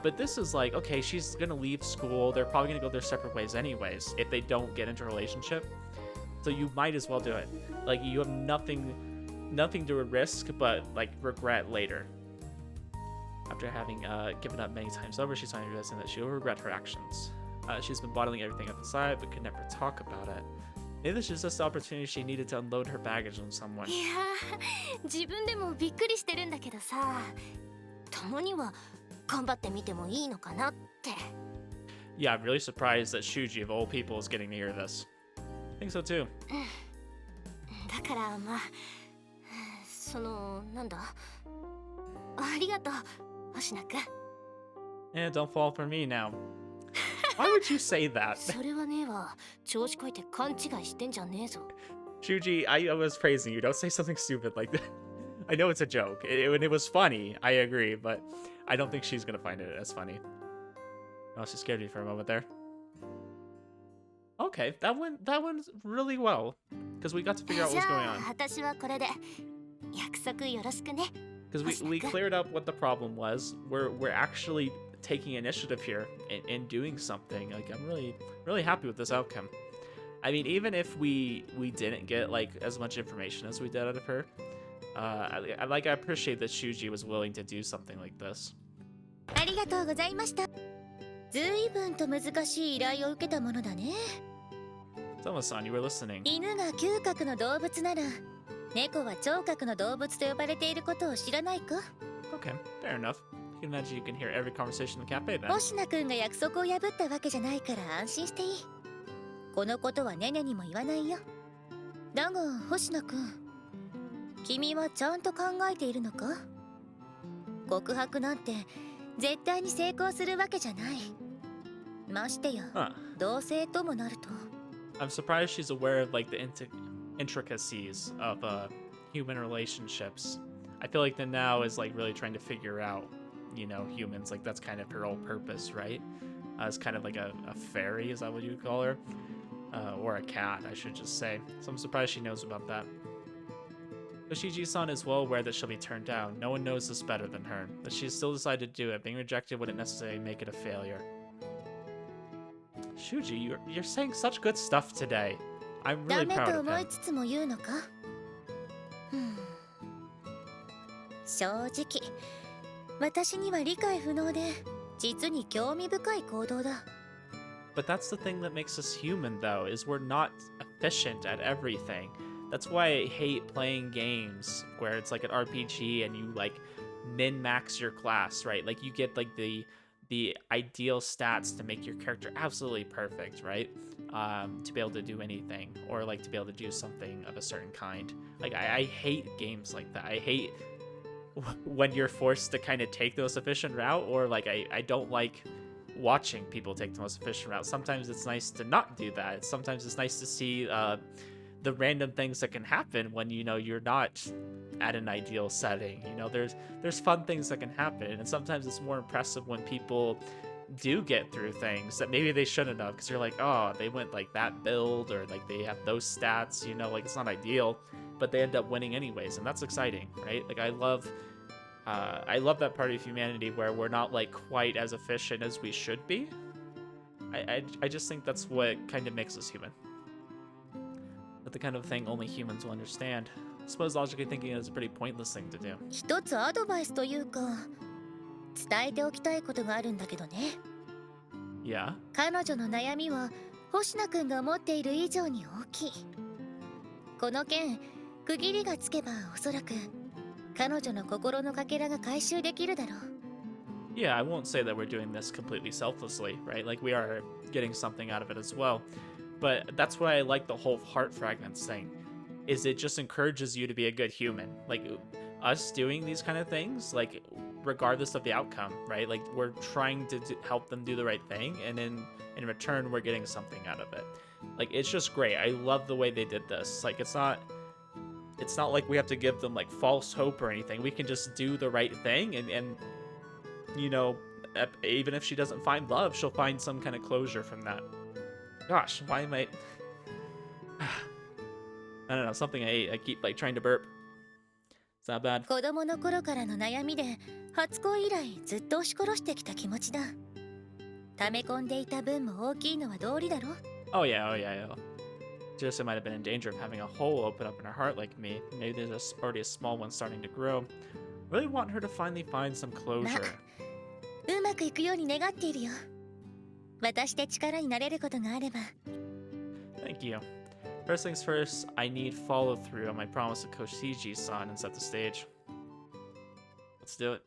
But this is like, okay, she's gonna leave school. They're probably gonna go their separate ways anyways if they don't get into a relationship. So you might as well do it. Like, you have nothing to risk but like regret later. After having given up many times over, she's finally realizing that she will regret her actions. She's been bottling everything up inside but could never talk about it. Maybe this is just the opportunity she needed to unload her baggage on someone. いやー、自分でもびっくりしてるんだけどさ、たまには頑張ってみてもいいのかなって。Yeah, I'm really surprised that Shuuji of all people is getting to hear this. I think so too. だからまあ、なんだ、ありがとう、星名くん。Eh, don't fall for me now. Why would you say that? それはねえわ、調子こいて勘違いしてんじゃねえぞ。Shuuji, I was praising you. Don't say something stupid like that. I know it's a joke. When it was funny, I agree, but I don't think she's gonna find it as funny. Oh, she scared me for a moment there. Okay, that went really well because we got to figure out what's going on. 私はこれで約束よろしくね。Because we cleared up what the problem was. We're actually taking initiative here and doing something. Like, I'm really happy with this outcome. I mean, even if we didn't get like as much information as we did out of her, I appreciate that Shuuji was willing to do something like this. ありがとうございました。ずいぶんと難しい依頼を受けたものだね。Toma-san, you were listening. 犬が嗅覚の動物なら、猫は聴覚の動物と呼ばれていることを知らないか？ Okay, fair enough. You can imagine you can hear every conversation in the cafe then. 星名くんが約束を破ったわけじゃないから安心していい。このことはネネにも言わないよ。だが星名くん、君はちゃんと考えているのか？告白なんて絶対に成功するわけじゃない。ましてや、同性ともなると。I'm surprised she's aware of like the intricacies of human relationships. I feel like the now is like really trying to figure out, you know, humans. Like, that's kind of her whole purpose, right? It's kind of like a fairy, is that what you would call her? Or a cat, I should just say. So I'm surprised she knows about that. Koshiji-san is well aware that she'll be turned down. No one knows this better than her. But she still decided to do it. Being rejected wouldn't necessarily make it a failure. Shuuji, you're saying such good stuff today. I'm really proud of him. 正直、私には理解不能で実に興味深い行動だ。But that's the thing that makes us human, though, is we're not efficient at everything. That's why I hate playing games where it's like an RPG and you like min-max your class, right? Like, you get like the ideal stats to make your character absolutely perfect, right? To be able to do anything, or like to be able to do something of a certain kind. Like, I hate games like that. I hate when you're forced to kind of take the most efficient route, or like I don't like watching people take the most efficient route. Sometimes it's nice to not do that. Sometimes it's nice to see the random things that can happen when, you know, you're not at an ideal setting. You know, there's fun things that can happen, and sometimes it's more impressive when people do get through things that maybe they shouldn't have, because you're like, oh, they went like that build, or like they have those stats, you know, like it's not ideal, but they end up winning anyways, and that's exciting, right? Like, I love that part of humanity where we're not like quite as efficient as we should be. I just think that's what kind of makes us human. But the kind of thing only humans will understand. I suppose logically thinking is a pretty pointless thing to do. 一つアドバイスというか、伝えておきたいことがあるんだけどね。Yeah? 彼女の悩みは星名くんが思っている以上に大きい。この件、区切りがつけばおそらく彼女の心のかけらが回収できるだろう。Yeah, I won't say that we're doing this completely selflessly, right? Like, we are getting something out of it as well. But that's why I like the whole heart fragments thing, is it just encourages you to be a good human. Like, us doing these kind of things, like, regardless of the outcome, right? Like, we're trying to help them do the right thing, and in return, we're getting something out of it. Like, it's just great. I love the way they did this. Like, it's not like we have to give them like false hope or anything. We can just do the right thing, and you know, even if she doesn't find love, she'll find some kind of closure from that. Gosh, why am I don't know, something I keep like trying to burp. It's not bad. 子供の頃からの悩みで初恋以来ずっと押し殺してきた気持ちだ。溜め込んでいた分も大きいのは道理だろ。 Oh yeah. Justin might have been in danger of having a hole open up in her heart like me. Maybe there's already a small one starting to grow. Really want her to finally find some closure. うまくいくように願っているよ。私で力になれることがあれば。 Thank you. First things first, I need follow through on my promise to Koshiji-san and set the stage. Let's do it.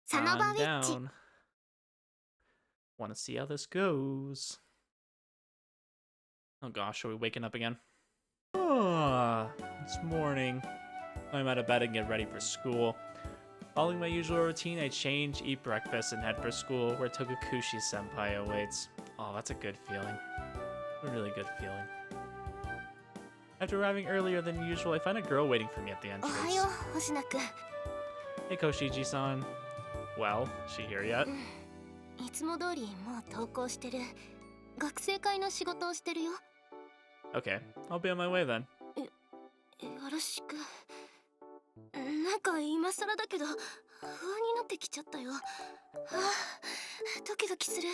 サノバウ On ィッチ。 down. Want to see how this goes. Oh gosh, are we waking up again? Ah, it's morning. I'm out of bed and get ready for school. Following my usual routine, I change, eat breakfast, and head for school, where Togakushi-senpai awaits. Oh, that's a good feeling. A really good feeling. After arriving earlier than usual, I find a girl waiting for me at the お entrance. はよう、星名くん。 Hey, Koshiji-san. Well, she here yet? いつも通りもう登校してる。学生会の仕事をしてるよ。 Okay, I'll be on my way then. よろしく。なんか今更だけど不安になってきちゃったよ。ドキドキする。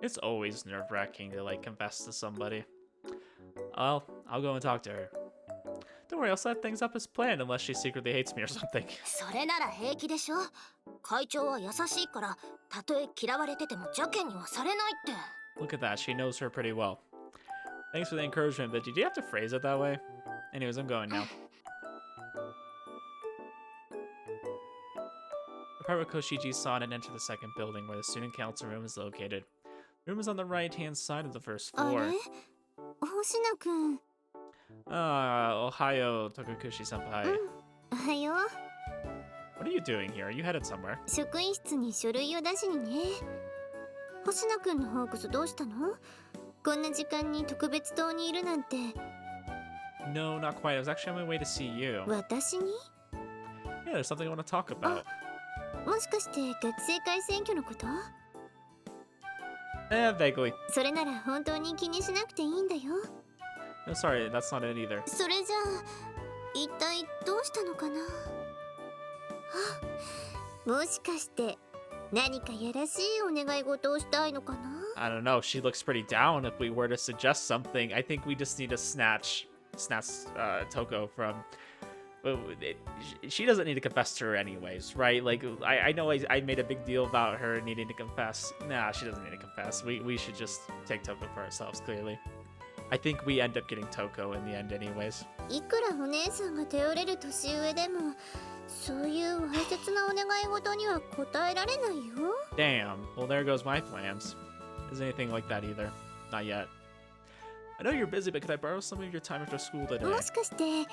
It's always nerve-wracking to, like, confess to somebody. Well, I'll go and talk to her. Don't worry, I'll set things up as planned unless she secretly hates me or something. それなら平気でしょ。会長は優しいから、たとえ嫌われてても邪険にはされないって。 Look at that, she knows her pretty well. Thanks for the encouragement, but did you have to phrase it that way? Anyways, I'm going now. Depart with Koshiji-san and enter the second building where the student council room is located. The room is on the right-hand side of the first あ floor. れ星名くん。 Ohio, Togakushi-senpai. おはよう。 What are you doing here? Are you headed somewhere? 職員室に書類を出しにね。星名くんの方こそどうしたの？こんな時間に特別棟にいるなんて。 No, not quite. I was actually on my way to see you. 私に？ Yeah, there's something I want to talk about. もしかして学生会選挙のこと？ Vaguely. それなら本当に気にしなくていいんだよ。 No, sorry, that's not it either. それじゃあ一体どうしたのかな。もしかして何かやらしいお願い事をしたいのかな。 I don't know. She looks pretty down. If we were to suggest something, I think we just need to snatch Toko from. She doesn't need to confess to her anyways, right? Like, I know I made a big deal about her needing to confess. Nah, she doesn't need to confess. We should just take Toko for ourselves, clearly. I think we end up getting Toko in the end anyways. いくらお姉さんが頼れる年上でもそういうわいせつなお願い事には答えられないよ。 Damn. Well, there goes my plans. Isn't anything like that either. Not yet. I know you're busy, but could I borrow some of your time after school today? もしかして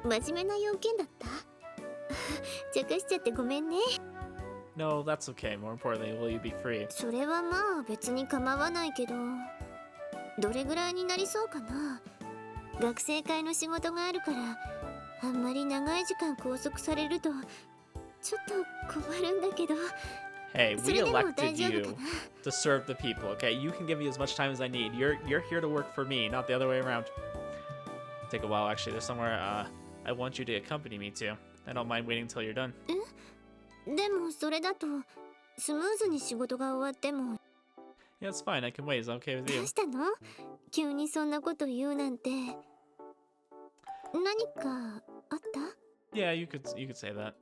真面目な要件だった？茶化しちゃってごめんね。 No, that's okay. More importantly, will you be free? それはまあ別に構わないけど、どれぐらいになりそうかな。学生会の仕事があるからあんまり長い時間拘束されるとちょっと困るんだけど。 Hey, we それでも大 elected 丈夫 you かな。 to serve the people, okay? You can give me as much time as I need. You're here to work for me, not the other way around. Take a while, actually. There's somewhere I want you to accompany me to. I don't mind waiting until you're done. でもそれだとスムーズに仕事が終わっても。 Yeah, it's fine. I can wait. Is that okay with ど you? うしたの？急にそんなこと言うなんて。何かあった？ Yeah, you could say that.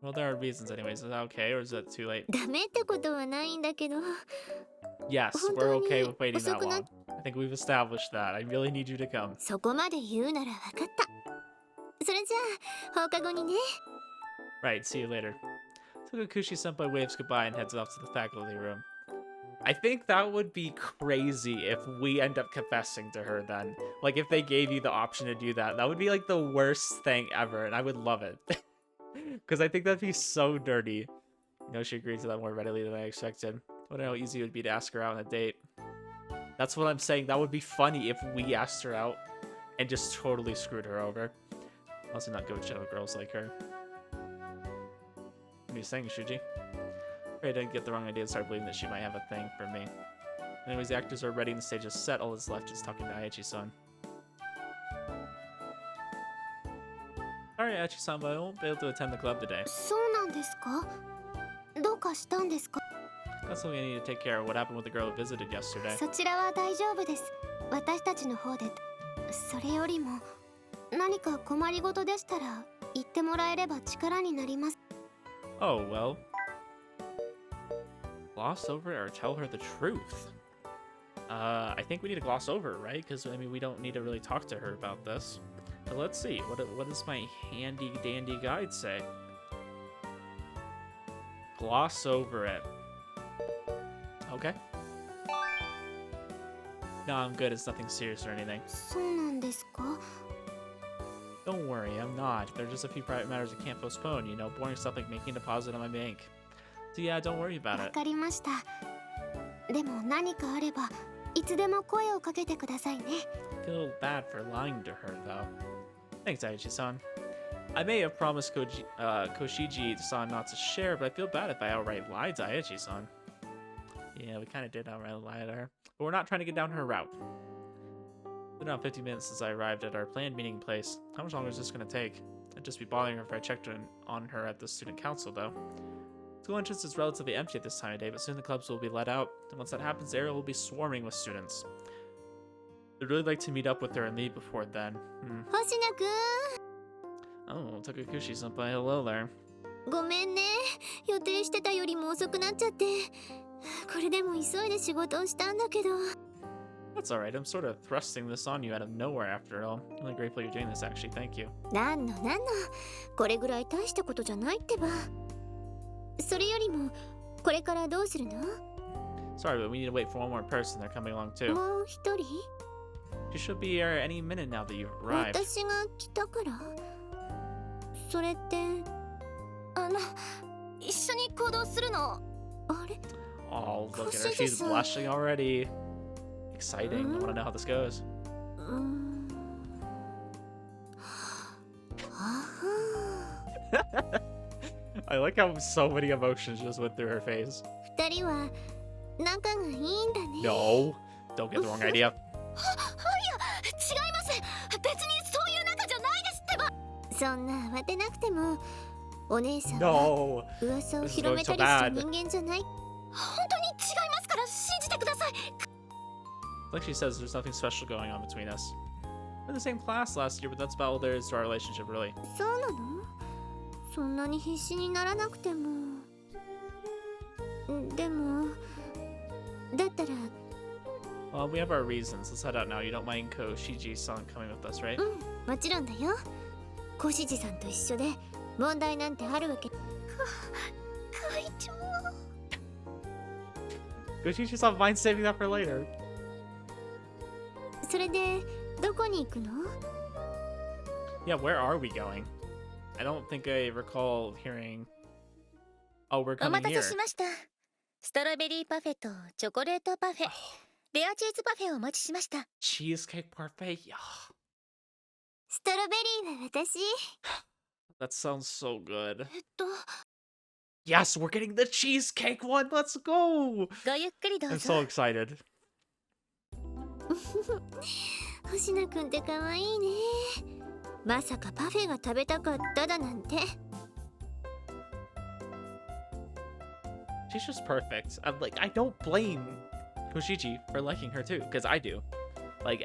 Well, there are reasons anyways. Is that okay, or is that too late? ダメってことはないんだけど。 Yes, 本 we're 当に okay with waiting 遅 that くなっ long. I think we've established that. I really need you to come. そこまで言うなら分かった。それじゃあ放課後にね。 Right, see you later. Togakushi-senpai waves goodbye and heads off to the faculty room. I think that would be crazy if we end up confessing to her then. Like, if they gave you the option to do that, that would be like the worst thing ever, and I would love it. Because I think that'd be so dirty. You know, she agreed to that more readily than I expected. I wonder how easy it would be to ask her out on a date. That's what I'm saying. That would be funny if we asked her out and just totally screwed her over. Also not good with shallow girls like her. What are you saying, Shuuji? I didn't get the wrong idea and start believing that she might have a thing for me. Anyways, the actors are ready and the stage is set. All that's left is talking to Aichi-san. Sorry, Achi-san, but I won't be able to attend the club today. そうなんですか？どうかしたんですか？ That's something I need to take care of. What happened with the girl who visited yesterday? そちらは大丈夫です。私たちの方で。それよりも何か困りごとでしたら言ってもらえれば力になります。 Oh, well. Gloss over it or tell her the truth? I think we need to gloss over it, right? Because, I mean, we don't need to really talk to her about this. But let's see. What does my handy-dandy guide say? Gloss over it. Okay. No, I'm good. It's nothing serious or anything. そうなんですか？ Don't worry, I'm not. There are just a few private matters I can't postpone. You know, boring stuff like making a deposit on my bank. So yeah, don't worry about わ it. かりました。でも何かあればいつでも声をかけてくださいね。 I feel bad for lying to her, though. Thanks, Aichi-san. I may have promised Koshiji-san not to share, but I feel bad if I outright lied to Aichi-san. Yeah, we kind of did outright lie to her. But we're not trying to get down her route. It's been around 50 minutes since I arrived at our planned meeting place. How much longer is this going to take? I'd just be bothering her if I checked on her at the student council, though. School entrance is relatively empty at this time of day, but soon the clubs will be let out. And once that happens, the area will be swarming with students. I'd really like to meet up with her and leave before then. 星名く Oh, Takakushi-senpai, hello there. ん、ごめんね。予定してたよりも遅くなっちゃって。これでも急いで仕事をしたんだけど。 That's alright, I'm sort of thrusting this on you out of nowhere after all. I'm really grateful you're doing this, actually, thank you. なんの。これぐらい大したことじゃないってば。それよりもこれからどうするの？ Sorry, but we need to wait for one more person. They're coming along too. もう一人？ She should be here any minute now that you've arrived. 私が来たから？それって一緒に行動するの？あれ？ Oh, look at her. She's Koshiji-san. blushing already. Exciting. I want to know how this goes. はは I like how so many emotions just went through her face. 二人は仲がいいんだね。 No, don't get the wrong idea. いや、違います。別にそういう仲じゃないですってば。そんな慌てなくても、お姉さんは No. 噂を広めたりする人間じゃない。本当に違いますから信じてください。 Like she says, there's nothing special going on between us. We're in the same class last year, but that's about all there is to our relationship, really. そうなの？そんなに必死にならなくても。でも、だったら。 Well, we have our reasons. Let's head out now. You don't mind Koshiji-san coming with us, right? もちろんだよ。小獅子さんと一緒で問題なんてあるわけ。会長。 Koshiji-san, mind saving that for later. それでどこに行くの？ Yeah, where are we going? I don't think I recall hearing. Oh, we're お coming 待た here. せしました。ストロベリーパフェとチョコレートパフェ、レアチーズパフェをお待ちしました。 Cheesecake parfait. Yeah. ストロベリーは私。 That sounds so good. と、 Yes, we're getting the cheesecake one. Let's go. ごゆっくりどう I'm ぞ。 so excited. 星名くんって可愛いね。まさかパフェが食べたかっただなんて。 She's just perfect. I'm like, I don't blame Koshiji for liking her too, because I do. Like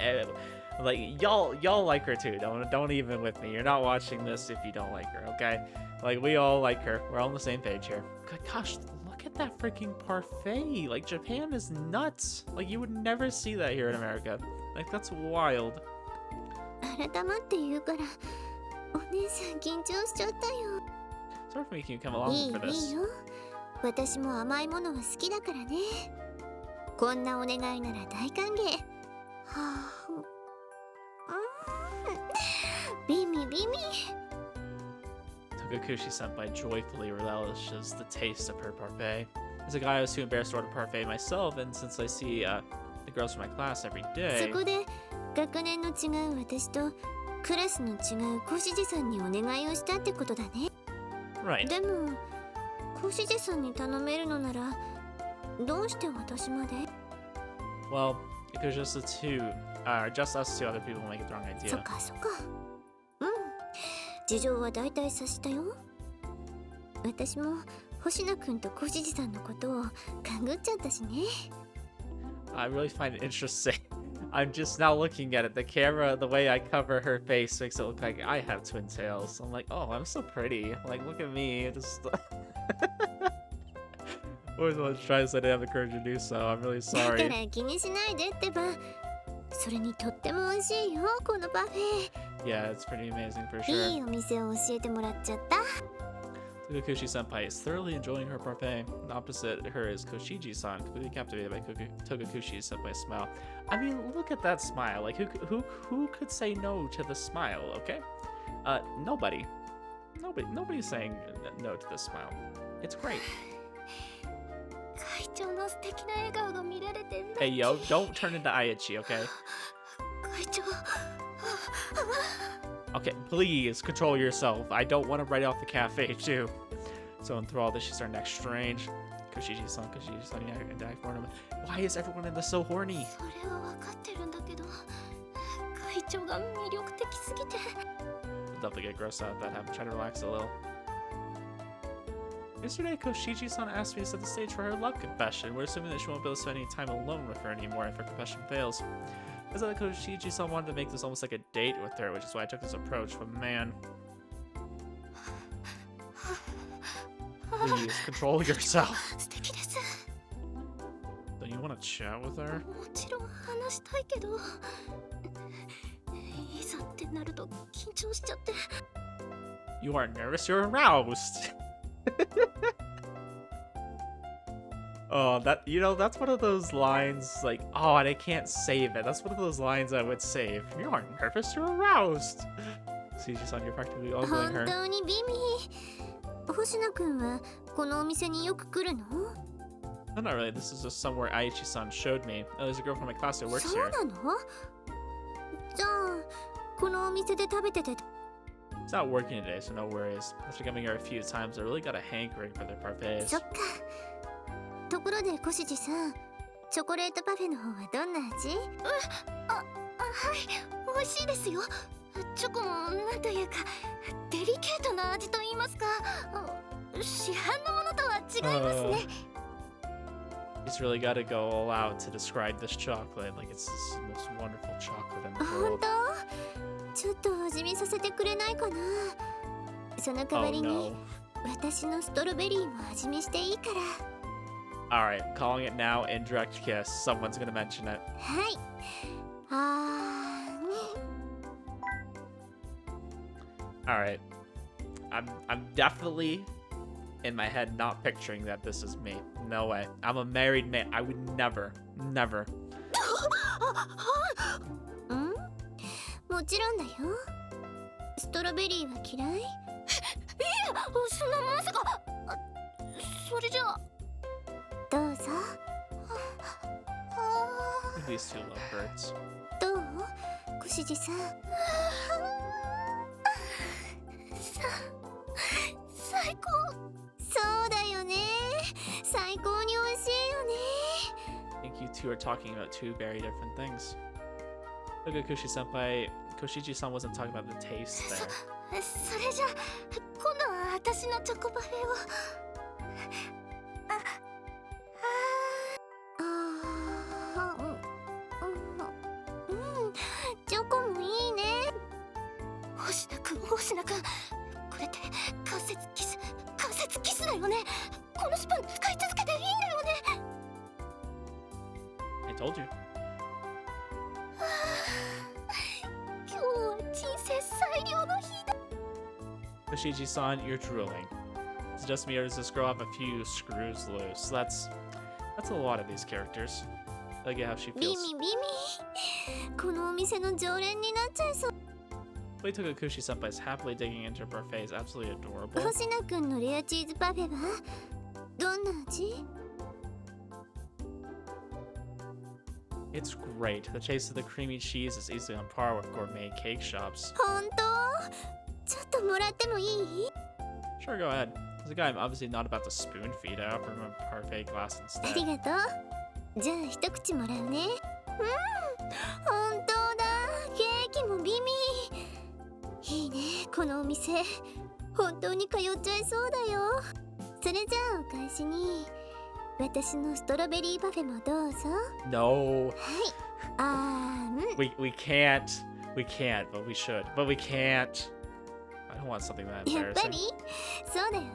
y'all like her too. Don't even with me. You're not watching this if you don't like her, okay? Like we all like her. We're all on the same page here. Good gosh, look at that freaking parfait. Like Japan is nuts. Like you would never see that here in America. Like that's wild. 改まって言うから、お姉さん緊張しちゃったよ。 Sorry for making you come along いい for よい this. いよ。私も甘いものは好きだからね。こんなお願いなら大歓迎。はあ、ビミビミ。 Takakushi-senpai joyfully relishes the taste of her parfait. As a guy, I was too embarrassed to order parfait myself, and since I see the girls from my class every そ day, こで学年の違う私とクラスの違う小獅子さんにお願いをしたってことだね。 right? でも小獅子さんに頼めるのならどうして私まで？ Well, it was just just us two other people make it the wrong そ idea. っかそっか。うん。事情は大体察したよ。私も星名くんと小じさんのことを勘ぐっちゃったしね。I really find it interesting. I'm just now looking at it. The camera, the way I cover her face makes it look like I have twin tails. I'm like, oh, I'm so pretty. Like, look at me. Just always want to try this. I didn't have the courage to do so. I'm really だか sorry. ら気にしないでってば。それにとっても美味しいよこのパフェ。 Yeah, it's pretty amazing for い sure. いお店を教えてもらっちゃった。 Togakushi senpai is thoroughly enjoying her parfait. And opposite her is Koshiji-san, completely captivated by Togakushi senpai's smile. I mean, look at that smile. Like, who could say no to the smile? Okay, nobody. Nobody's saying no to this smile. It's great. 会長の素敵な笑顔が見られて。 Hey, yo, don't turn into Aichi, okay? 会長。 Okay, please control yourself. I don't want to write off the cafe, too. So enthralled that she's our next strange. Koshiji-san, you die for him. Why is everyone in this so horny? それは分かってるんだけど、会長が魅力的すぎて。 I'll definitely get grossed out at that. I'm trying to relax a little. Yesterday, Koshiji-san asked me to set the stage for her love confession. We're assuming that she won't be able to spend any time alone with her anymore if her confession fails. I thought that Koshiji-san wanted to make this almost like a date with her, which is why I took this approach. But man, please control yourself. 素敵です。 Don't you want to chat with her? もちろん話したいけど、いざってなると緊張しちゃって。 You aren't nervous, you're aroused. Oh, that's one of those lines like, oh, and I can't save it. That's one of those lines I would save. You aren't nervous, you're aroused. Koshiji-san, you're practically ogling 本 her. 当にビミ。星野くんはこのお店によく来るの？ No, not really. This is just somewhere Aichi-san showed me. Oh, there's a girl from my class who works そう here. なの？じゃあこのお店で食べてて。 It's not working today, so no worries. After coming here a few times, I really got a hankering for their parfaits. そっか。ところで小じさん、チョコレートパフェの方はどんな味？はい、美味しいですよ。チョコもなんというかデリケートな味と言いますか、市販のものとは違いますね。He's really got to go all out to describe this chocolate. Like it's the most wonderful chocolate in the 本 world. 当？ちょっと味見させてくれないかな。その代わ Oh りに、 no. 私のストロベリーも味見していいから。 Alright, calling it now, indirect kiss. Someone's gonna mention it. はい。Alright. I'm definitely in my head not picturing that this is me. No way. I'm a married man. I would never. ん？もちろんだよ。ストロベリーは嫌い？いえ、そんなまさか。それじゃあ。どうぞ。These two lovebirds. どう？小じさん。最高。そうだよね。最高に美味しいよね。 I think you two are talking about two very different things. Togakushi-senpai, Koshiji-san wasn't talking about the taste there. それじゃ今度は私のチョコパフェを。チョコもいいね。星名くん、これって関節キスだよね。このスプーン使い続けていいんだよね。 I told you. 今日は人生最良の日だ。 Koshiji-san, you're drooling. It's just me or does this girl have a few screws loose? That's a lot of these characters. I get how she ビ feels. ミ。このお店の常連になっちゃいそう。 The way Togakushi-senpai is happily digging into her parfait is absolutely adorable. 星名くんのレアチーズパフェはどんな味？ It's great. The taste of the creamy cheese is easily on par with gourmet cake shops. 本当？ちょっともらってもいい？ Sure, go ahead. As a guy, I'm obviously not about to spoon feed. I offer him a parfait glass あり instead. がとう。じゃあ一口もらうね。本当だ。ケーキも美味。いいね。ここのお店本当に通っちゃいそうだよ。それじゃあお返しに私のストロベリーパフェもどうぞ。 No. はい。あーん。 We can't. We can't, but we should. But we can't. I don't want something that やっぱり embarrassing. そうだよね。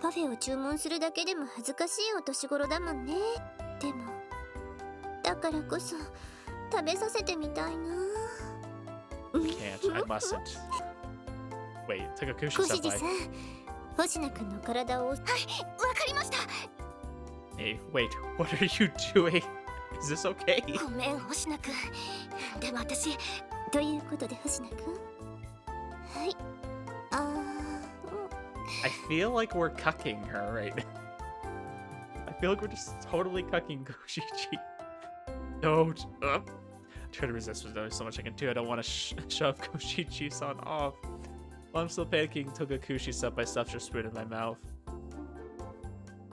パフェを注文するだけでも恥ずかしいお年頃だもんね。でもだからこそ食べさせてみたいな。 Can't. I mustn't. Wait, Togakushi コシジ senpai. さん、星名くんの体を。はい、わかりました。 Hey, wait. What are you doing? Is this okay? ごめん星名くん。でも私ということで星名くん。はい。I feel like we're cucking her right now. I feel like we're just totally cucking Koshiji. Don't. Try to resist, but there's so much I can do. I don't want to shove Koshiji-san off. While I'm still panicking, Togakushi senpai stuffs her spoon in my mouth.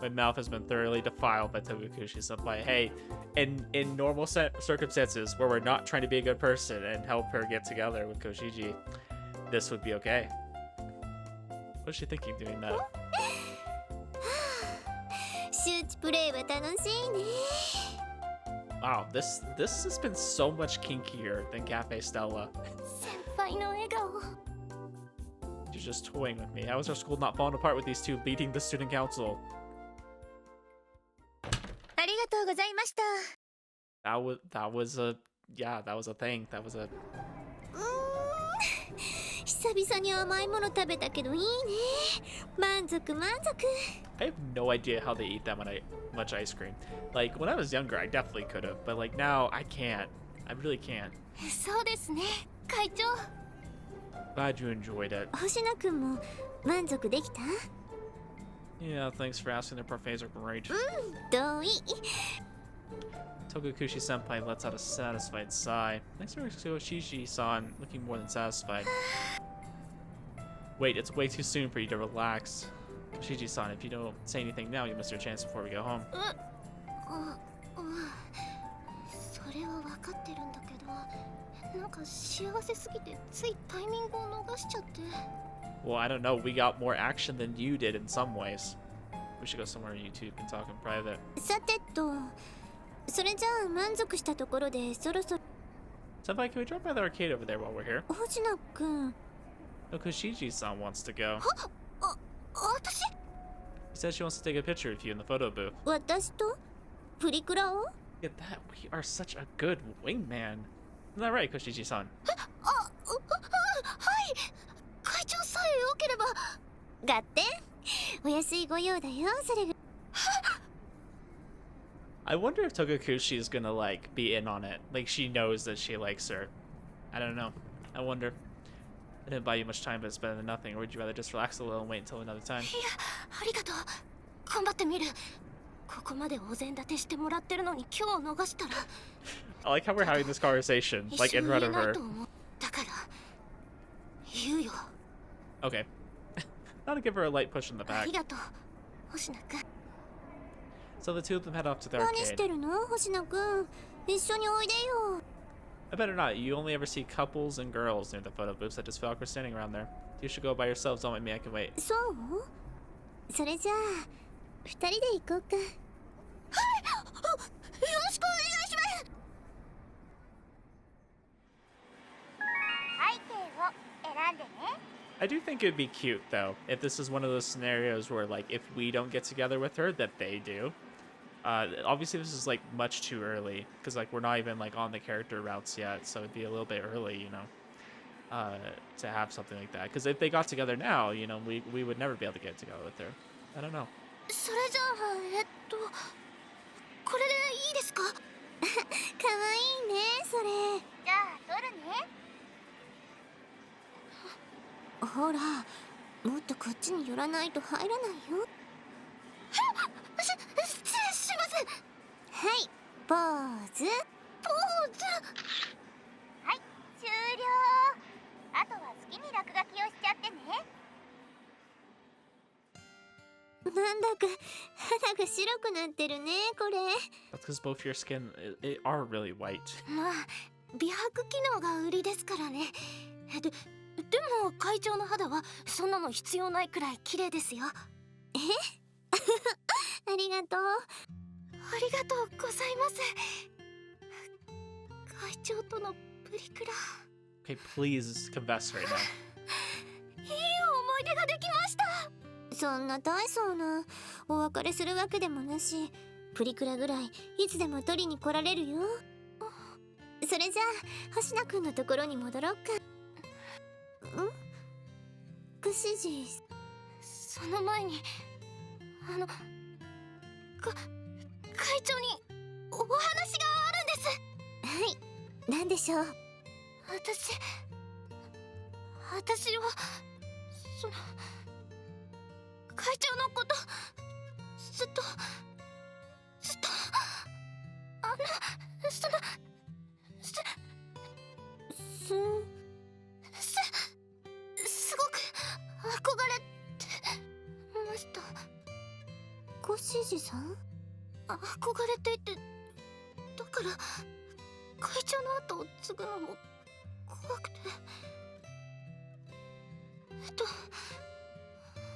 My mouth has been thoroughly defiled by Togakushi senpai. Hey, in normal circumstances where we're not trying to be a good person and help her get together with Koshiji, this would be okay. What's she thinking doing that? 周知プレイは楽しいね。 Wow, this has been so much kinkier than Cafe Stella. 先輩の笑顔。 You're just toying with me. How is our school not falling apart with these two leading the student council? ありがとうございました。 That was a thing. That was a 久々に甘いもの食べたけどいいね。満足満足。 I have no idea how they eat that much ice cream. Like when I was younger, I definitely could have, but like now I can't. I really can't. そうですね、会長。 Glad you enjoyed it. 星名くんも満足できた？ Yeah, thanks for asking. Their parfaits are great. 同意。 Togakushi senpai lets out a satisfied sigh. Next to Koshiji-san, looking more than satisfied. Wait, it's way too soon for you to relax. Koshiji-san, if you don't say anything now, you miss your chance before we go home. それは分かってるんだけど、なんか幸せすぎてついタイミングを逃しちゃって。 Well, I don't know. We got more action than you did in some ways. We should go somewhere on YouTube and talk in private. さてと、それじゃあ満足したところでそろそろ。 Senpai, can we drop by the arcade over there while we're here? 星名くん。 No, Koshiji-san wants to go. 私？ He said she wants to take a picture of you in the photo booth. 私とプリクラを？ Look at that. We are such a good wingman. Isn't that right, Koshiji-san? はい。会長さえ良ければ。合点？お安いご用だよ、それが。 I wonder if Togakushi is gonna, like, be in on it. Like, she knows that she likes her. I don't know. I wonder. I didn't buy you much time, but it's better than nothing. Or would you rather just relax a little and wait until another time? いや、ありがとう。頑張ってみる。ここまでお膳立てしてもらってるのに今日逃したら。 I like how we're having this conversation, like, in front of her. だから言うよ。 Okay. I'll give her a light push in the あ back. りがとう、星名くん。 So the two of them head off to the 何し arcade. てるの、星名くん。一緒においでよ。 I better not. You only ever see couples and girls near the photo booths. I just feel like we're standing around there. You should go by yourselves. Don't mind me. I can wait. そう？それじゃあ二人で行こうか。はい、よろしくお願いします。背景を選んでね。 I do think it'd be cute, though, if this is one of those scenarios where, like, if we don't get together with her, that they do. Obviously, this is, like, much too early, because, like, we're not even, like, on the character routes yet, so it'd be a little bit early, you know, to have something like that. Because if they got together now, you know, we would never be able to get together with her. I don't know. それじゃあ、これでいいですか？かわいいね、それ。じゃあ、撮るね。ほら、もっとこっちに寄らないと入らないよ。失礼します。はい、ポーズ。ポーズ。はい、終了。あとは好きに落書きをしちゃってね。なんだか肌が白くなってるね、これ。 That's because both your skin are really white. まあ、美白機能が売りですからね。でも会長の肌はそんなの必要ないくらい綺麗ですよ。えありがとう。ありがとうございます。会長とのプリクラ。Okay, please confess right now. いい思い出ができました。そんな大層なお別れするわけでもなし、プリクラぐらいいつでも取りに来られるよ。それじゃあ星名くんのところに戻ろうか。コシジ、その前に会長にお話があるんです。はい、なんでしょう。私はその会長のことずっとすごく憧れてました。コシジさん？憧れていて、だから会長の後を継ぐのも怖くて、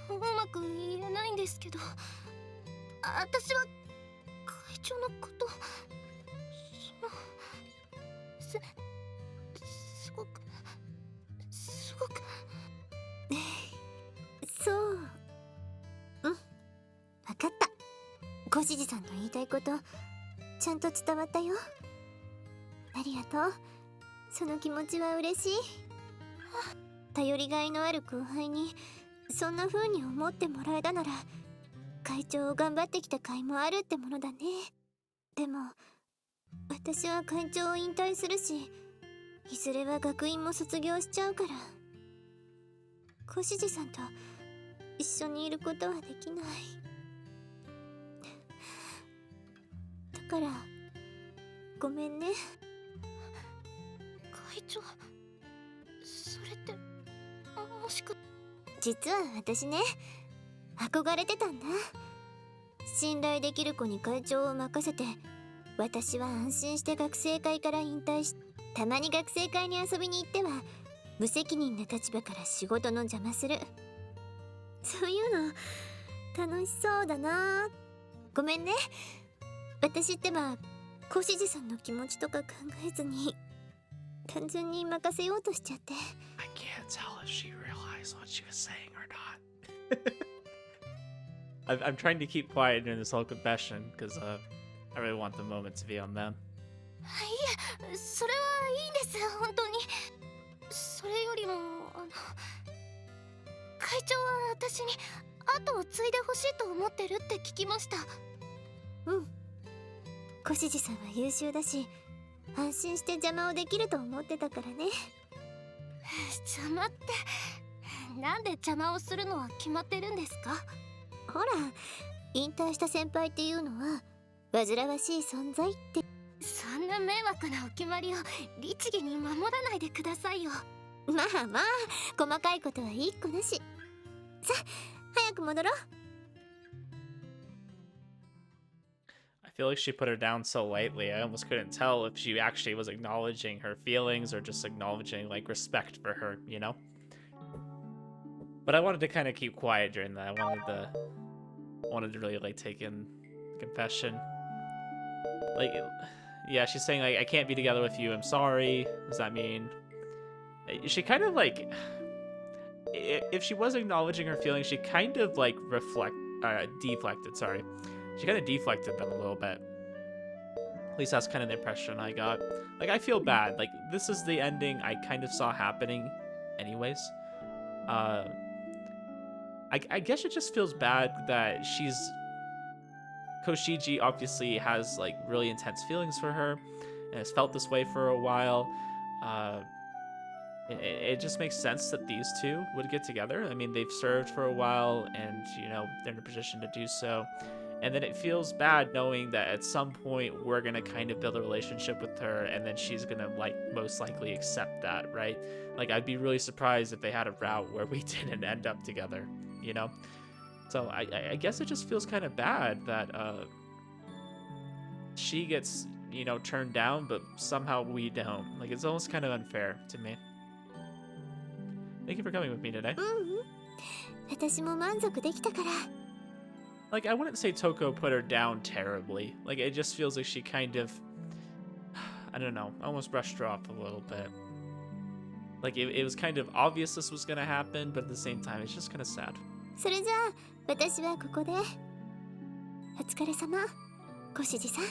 うまく言えないんですけど、私は会長のことすごくそう、分かった。ごしじさんの言いたいことちゃんと伝わったよ。ありがとう。その気持ちは嬉しい。頼りがいのある後輩にそんな風に思ってもらえたなら、会長を頑張ってきた甲斐もあるってものだね。でも私は会長を引退するし、いずれは学院も卒業しちゃうから、小しじさんと一緒にいることはできない。だからごめんね。会長、それってもしか…実は私ね、憧れてたんだ。信頼できる子に会長を任せて、私は安心して学生会から引退し、たまに学生会に遊びに行っては無責任な立場から仕事の邪魔する。そういうの楽しそうだな。ごめんね。私ってば小しじさんの気持ちとか考えずに単純に任せようとしちゃって。 I can't tell if she realized what she was saying or not. I'm trying to keep quiet during this whole confession because I really want the moment to be on them. いえ、それはいいんです、本当に。それよりも会長は私に後を継いでほしいと思ってるって聞きました。うん、小しじさんは優秀だし、安心して邪魔をできると思ってたからね。邪魔ってなんで邪魔をするのは決まってるんですか？ほら、引退した先輩っていうのは煩わしい存在って。そんな迷惑なお決まりを律儀に守らないでくださいよ。まあまあ、細かいことはいい子だし。さあ、早く戻ろう。I feel like she put her down so lightly. I almost couldn't tell if she actually was acknowledging her feelings or just acknowledging like respect for her, you know? But I wanted to kind of keep quiet during that. I wanted to really like take in the confession. Like, yeah, she's saying like, I can't be together with you, I'm sorry. Does that mean she kind of like, if she was acknowledging her feelings, she kind of like deflected, sorry. She kind of deflected them a little bit. At least that's kind of the impression I got. Like, I feel bad. Like, this is the ending I kind of saw happening anyways. I guess it just feels bad that Koshiji obviously has like really intense feelings for her and has felt this way for a while. It just makes sense that these two would get together. I mean, they've served for a while and, you know, they're in a position to do so. And then it feels bad knowing that at some point we're going to kind of build a relationship with her and then she's going to like most likely accept that, right? Like, I'd be really surprised if they had a route where we didn't end up together, you know? So I guess it just feels kind of bad that she gets, you know, turned down, but somehow we don't. Like, it's almost kind of unfair to me. Thank you for coming with me today. 私も満足できたから。 Like, I wouldn't say Toko put her down terribly. Like, it just feels like she kind of, I don't know, almost brushed her off a little bit. Like, it was kind of obvious this was gonna happen, but at the same time, it's just kind of sad. それじゃあ私はここで。お疲れ様、小志さん。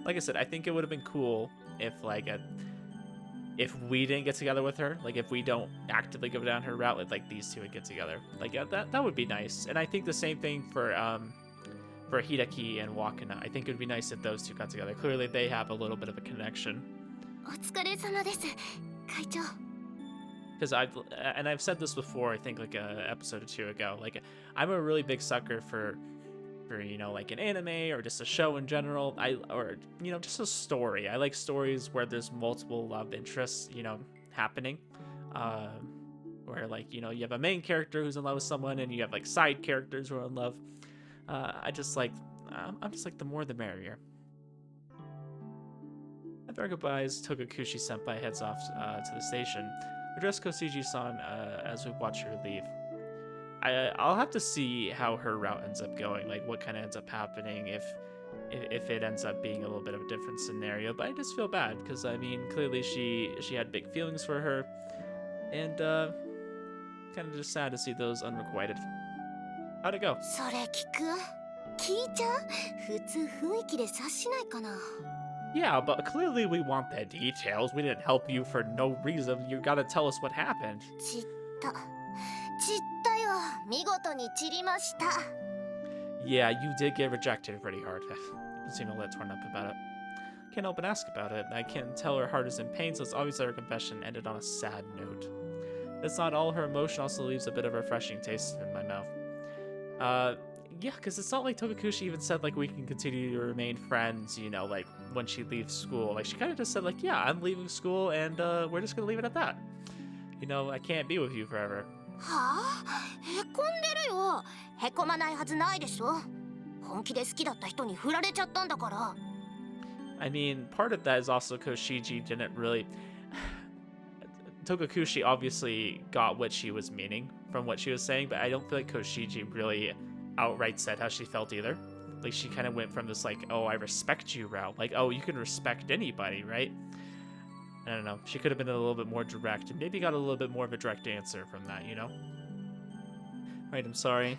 Like I said, I think it would have been cool if, like, if we didn't get together with her, like, if we don't actively go down her route, like these two would get together. Like, that would be nice. And I think the same thing for Hideki and Wakana. I think it would be nice if those two got together. Clearly, they have a little bit of a connection. お疲れ様です、会長。 Because I've said this before, I think like a episode or two ago, like I'm a really big sucker for you know, like an anime or just a show in general, or you know, just a story. I like stories where there's multiple love interests, you know, happening, where like, you know, you have a main character who's in love with someone and you have like side characters who are in love. I'm just like the more the merrier. After our goodbyes, Togakushi senpai heads off to the station. Address Koshiji-san as we watch her leave. I'll have to see how her route ends up going, like what kind of ends up happening, if it ends up being a little bit of a different scenario. But I just feel bad because I mean, clearly she had big feelings for her, and kind of just sad to see those unrequited. How'd it go? それ聞いちゃう？普通雰囲気で察しないかな。 Yeah, but clearly we want the details. We didn't help you for no reason. You gotta tell us what happened. 散ったよ。見事に散りました。 Yeah, you did get rejected pretty hard. You seem a little torn up about it. Can't help but ask about it. I can tell her heart is in pain, so it's obvious that her confession ended on a sad note. That's not all. Her emotion also leaves a bit of a refreshing taste in my mouth. Yeah, because it's not like Togakushi even said, like, we can continue to remain friends, you know, like, when she leaves school. Like, she kind of just said, like, yeah, I'm leaving school, and we're just gonna leave it at that. You know, I can't be with you forever. はあ？へこんでるよ。へこまないはずないでしょ。本気で好きだった人に振られちゃったんだから。 I mean, part of that is also Koshiji didn't really... Togakushi obviously got what she was meaning from what she was saying, but I don't feel like Koshiji really outright said how she felt either. Like, she kind of went from this, like, oh, I respect you route. Like, oh, you can respect anybody, right? I don't know. She could have been a little bit more direct and maybe got a little bit more of a direct answer from that, you know? Right, I'm sorry.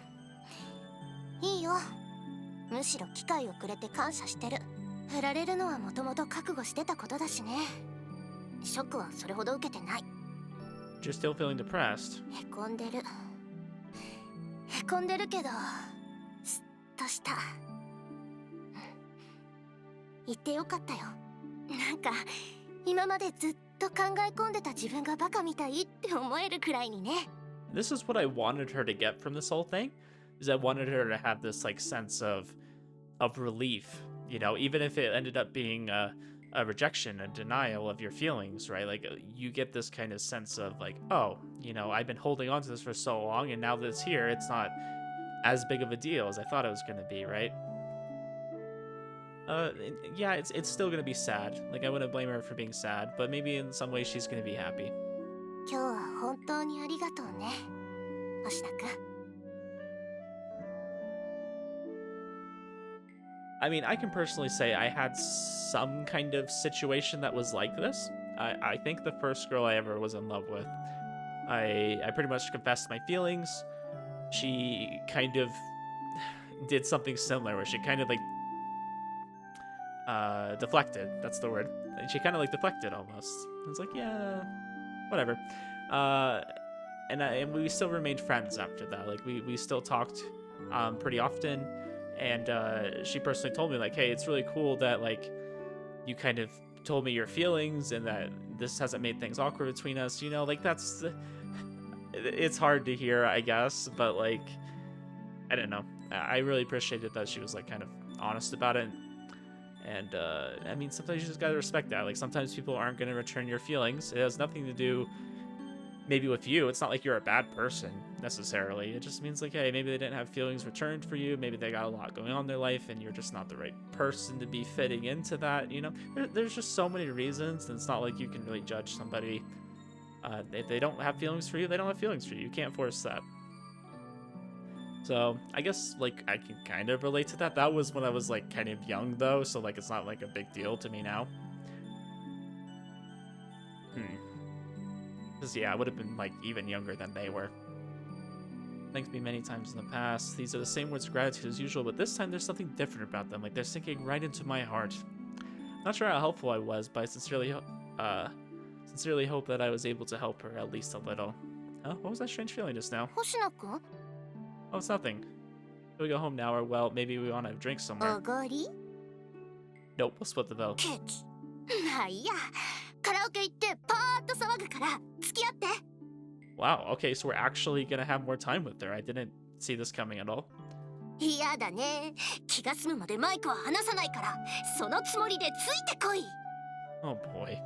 いいよ。むしろ機会をくれて感謝してる。振られるのはもともと覚悟してたことだしね。ショックはそれほど受けてない。 You're still feeling depressed. へこんでる。へこんでるけど、すっとした。言ってよかったよ。なんか、今までずっと考え込んでた自分がバカみたいって思えるくらいにね。This is what I wanted her to get from this whole thing, is I wanted her to have this, like, sense of relief, you know, even if it ended up being a rejection, a denial of your feelings, right? Like, you get this kind of sense of, like, oh, you know, I've been holding on to this for so long, and now that it's here, it's not as big of a deal as I thought it was going to be, right? Yeah, it's still going to be sad. Like, I wouldn't blame her for being sad, but maybe in some ways she's going to be happy. 今日は本当にありがとうね、星田くん。 I mean, I can personally say I had some kind of situation that was like this. I think the first girl I ever was in love with, I pretty much confessed my feelings. She kind of did something similar where she kind of like deflected. That's the word. She kind of like deflected almost. I was like, yeah, whatever. And we still remained friends after that. Like we still talked pretty often. And she personally told me, like, hey, it's really cool that, like, you kind of told me your feelings and that this hasn't made things awkward between us. You know, like, that's... It's hard to hear, I guess, but, like, I don't know. I really appreciated that she was, like, kind of honest about it. And, I mean, sometimes you just gotta respect that. Like, sometimes people aren't gonna return your feelings. It has nothing to do... maybe with you. It's not like you're a bad person necessarily. It just means like, hey, maybe they didn't have feelings returned for you. Maybe they got a lot going on in their life and you're just not the right person to be fitting into that, you know? There's just so many reasons, and it's not like you can really judge somebody If they don't have feelings for you, they don't have feelings for you. You can't force that. So I guess like I can kind of relate to that. That was when I was like kind of young though, so like it's not like a big deal to me now. Because yeah, I would have been like even younger than they were. Thanked me many times in the past. These are the same words of gratitude as usual, but this time there's something different about them. Like they're sinking right into my heart. Not sure how helpful I was, but I sincerely hope that I was able to help her at least a little. Huh? What was that strange feeling just now? 星野くん Oh, it's nothing. Can we go home now, or well, maybe we want to drink somewhere. おごり Nope, we'll split the bill. ケチまあいいやカラオケ行ってパーッと騒ぐから付き合って Wow, okay, so we're actually gonna have more time with her. I didn't see this coming at all. 嫌だね気が済むまでマイクは離さないからそのつもりでついてこい Oh boy.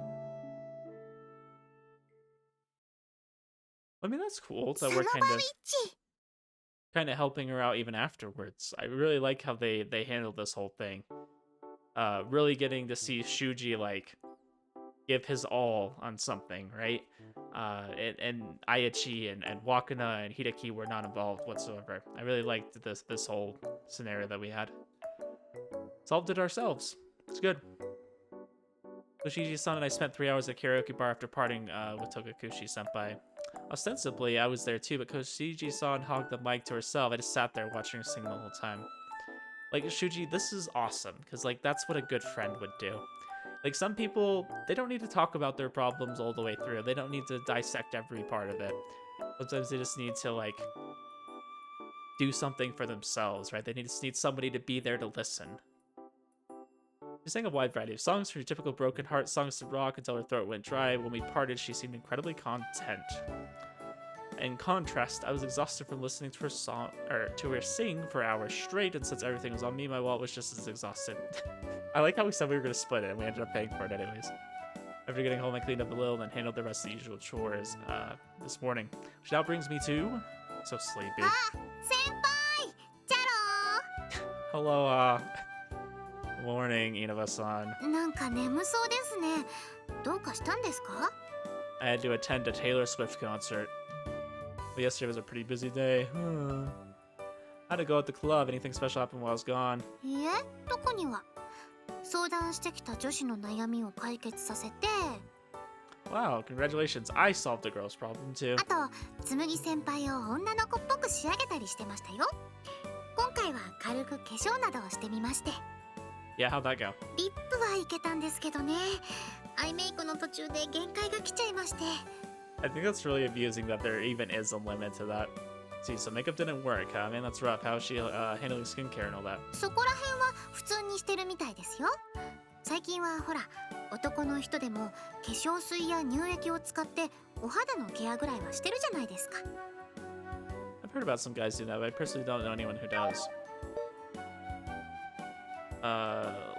I mean, that's cool そ that の we're 場 kind ウィ of ッチ helping her out even afterwards. I really like how they handled this whole thing. Really getting to see Shuuji like give his all on something, right? And Ayachi and Wakana and Hideki were not involved whatsoever. I really liked this whole scenario that we had. Solved it ourselves. It's good. Koshiji-san and I spent 3 hours at a karaoke bar after parting with Togakushi-senpai. Ostensibly, I was there too, but Koshiji-san hogged the mic to herself. I just sat there watching her sing the whole time. Like, Shuuji, this is awesome, because, like, that's what a good friend would do. Like, some people, they don't need to talk about their problems all the way through. They don't need to dissect every part of it. Sometimes they just need to, like, do something for themselves, right? They just need somebody to be there to listen. She sang a wide variety of songs, from your typical broken heart songs to rock until her throat went dry. When we parted, she seemed incredibly content. In contrast, I was exhausted from listening to her sing for hours straight, and since everything was on me, my wallet was just as exhausted. I like how we said we were going to split it, and we ended up paying for it anyways. After getting home, I cleaned up a little and then handled the rest of the usual chores this morning. Which now brings me to... So sleepy. あ先輩チャ Hello, morning, Inaba-san. ローなんか眠そうですねどうかしたんですか I had to attend a Taylor Swift concert. But yesterday was a pretty busy day. I had to go at the club. Anything special happened while I was gone? いえ特には相談してきた女子の悩みを解決させて Wow, congratulations. I solved a girl's problem too. あと紬先輩を女の子っぽく仕上げたりしてましたよ今回は軽く化粧などをしてみまして Yeah, how'd that go? リップはいけたんですけどねアイメイクの途中で限界が来ちゃいまして I think that's really amusing that there even is a limit to that. See, so makeup didn't work, huh? Man, that's rough. How's she handling skincare and all that? そこら辺は普通にしてるみたいですよ最近はほら男の人でも化粧水や乳液を使ってお肌のケアぐらいはしてるじゃないですか I've heard about some guys doing that, but I personally don't know anyone who does.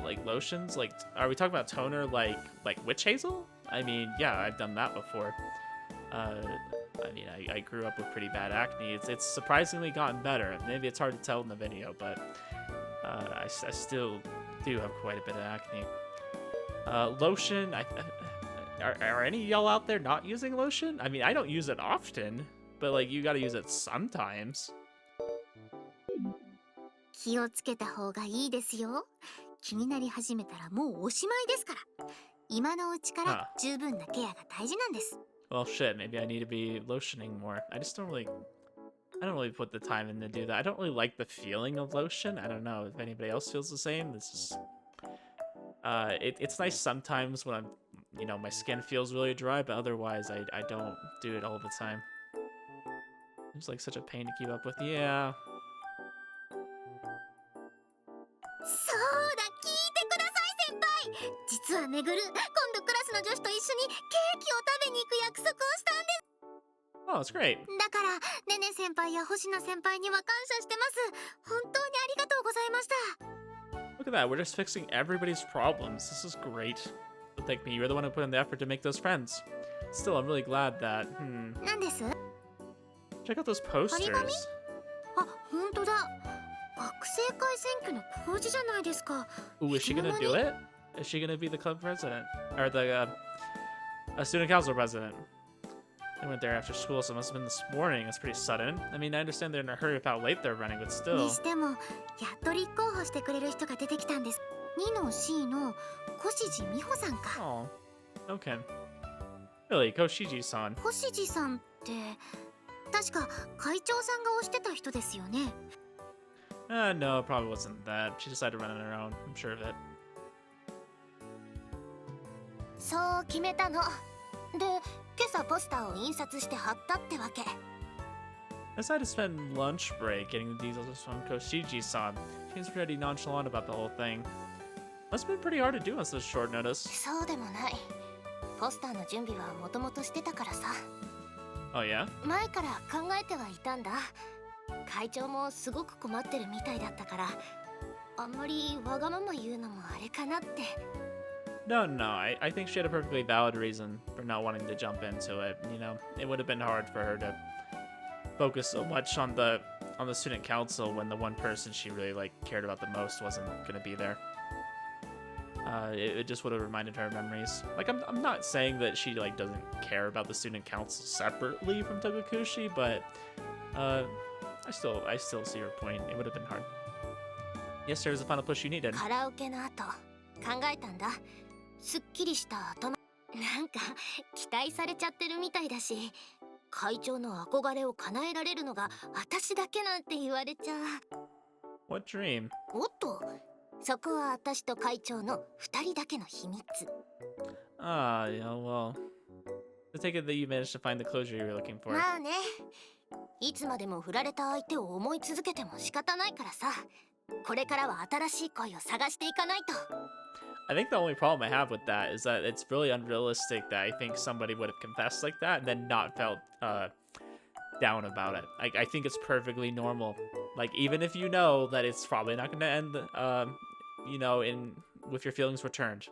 Like lotions? Like, are we talking about toner like witch hazel? I mean, yeah, I've done that before. I mean, I grew up with pretty bad acne. It's surprisingly gotten better. Maybe it's hard to tell in the video, but I still do have quite a bit of acne. Lotion, are any of y'all out there not using lotion? I mean, I don't use it often, but like you gotta use it sometimes. 気をつけた方がいいですよ気になり始めたらもうおしまいですから今のうちから十分なケアが大事なんです Well, shit, maybe I need to be lotioning more. I don't really put the time in to do that. I don't really like the feeling of lotion. I don't know if anybody else feels the same. This is, it's nice sometimes when my skin feels really dry, but otherwise I don't do it all the time. It's like such a pain to keep up with. Yeah. そうだ聞いてください先輩実はめぐる今度クラスの女子と一緒にケーキを食べに行く約束をしたんです Oh, that's great. だからねね先輩や星名先輩には感謝してます本当にありがとうございました Look at that. We're just fixing everybody's problems. This is great. But thank me. You're the one who put in the effort to make those friends. Still, I'm really glad that... 何です Check out those posters. あ、本当だ学生会選挙の公示じゃないですか Ooh, is she gonna do it? Is she gonna be the club president? Or the student council president? They went there after school, so it must have been this morning. It's pretty sudden. I mean, I understand they're in a hurry with how late they're running, but に still. してもやっと立候補してくれる人が出てきたんです。2の C の小志美穂さんか。 Oh, okay. Really, Koshiji-san. 小志さんって確か会長さんが推してた人ですよね。 No, it probably wasn't that. She decided to run on her own. I'm sure of it. そう決めたの。で、今朝ポスターを印刷して貼ったってわけ。 I decided to spend lunch break getting the details from Koshiji-san. She seems pretty nonchalant about the whole thing. Must have been pretty hard to do on such short notice. そうでもない。ポスターの準備はもともとしてたからさ。 Oh, yeah? 前から考えてはいたんだ。会長もすごく困ってるみたいだったから、あんまりわがまま言うのもあれかなって。 No, I think she had a perfectly valid reason for not wanting to jump into it. You know, it would have been hard for her to focus so much on the student council when the one person she really cared about the most wasn't gonna be there. It just would have reminded her of memories. Like, I'm not saying that she doesn't care about the student council separately from Togakushi, but I still see her point. It would have been hard. Yesterday was the final push you needed. カラオケの後考えたんだ。すっきりした頭。なんか期待されちゃってるみたいだし、会長の憧れを叶えられるのが私だけなんて言われちゃう。 What dream? おっと、そこは私と会長の2人だけの秘密。 Ah, yeah, well. I take it that you managed to find the closure you were looking for. まあね、いつまでも振られた相手を思い続けても仕方ないからさ。これからは新しい恋を探していかないと。 I think the only problem I have with that is that it's really unrealistic that I think somebody would have confessed like that and then not felt down about it. I think it's perfectly normal. Like, even if you know that it's probably not going to end, with your feelings returned.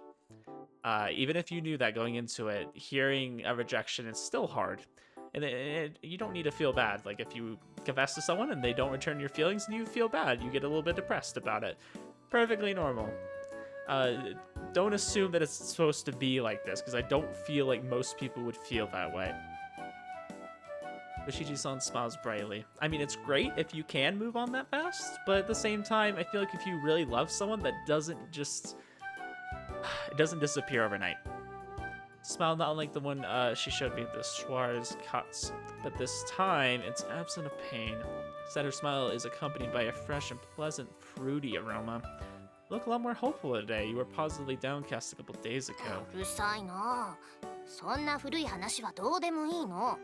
Even if you knew that going into it, hearing a rejection is still hard. And you don't need to feel bad. Like, if you confess to someone and they don't return your feelings and you feel bad, you get a little bit depressed about it. Perfectly normal. Don't assume that it's supposed to be like this, because I don't feel like most people would feel that way. Koshiji-san smiles brightly. I mean, it's great if you can move on that fast, but at the same time, I feel like if you really love someone, that doesn't disappear overnight. Smile not unlike the one she showed me at the Schwarz cuts, but this time it's absent of pain. Instead, her smile is accompanied by a fresh and pleasant fruity aroma. You look a lot more hopeful today. You were positively downcast a couple days ago. うるさいな。そんな古い話はどうでもいいの。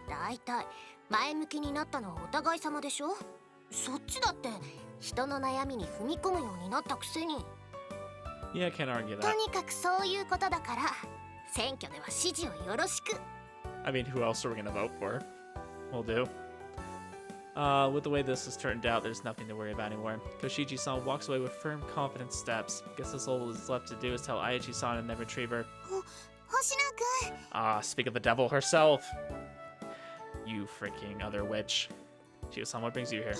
だいたい前向きになったのはお互い様でしょ。そっちだって人の悩みに踏み込むようになったくせに。 Yeah, I can't argue と that. にかくそういうことだから、選挙では支持をよろしく。 I mean, who else are we gonna vote for? Will do. With the way this has turned out, there's nothing to worry about anymore. Koshiji-san walks away with firm, confident steps. Guess that's all that's left to do is tell Ayachi-san and then retrieve her. 星野くん。 Ah, speak of the devil herself. You freaking other witch. Chiyo-san, what brings you here?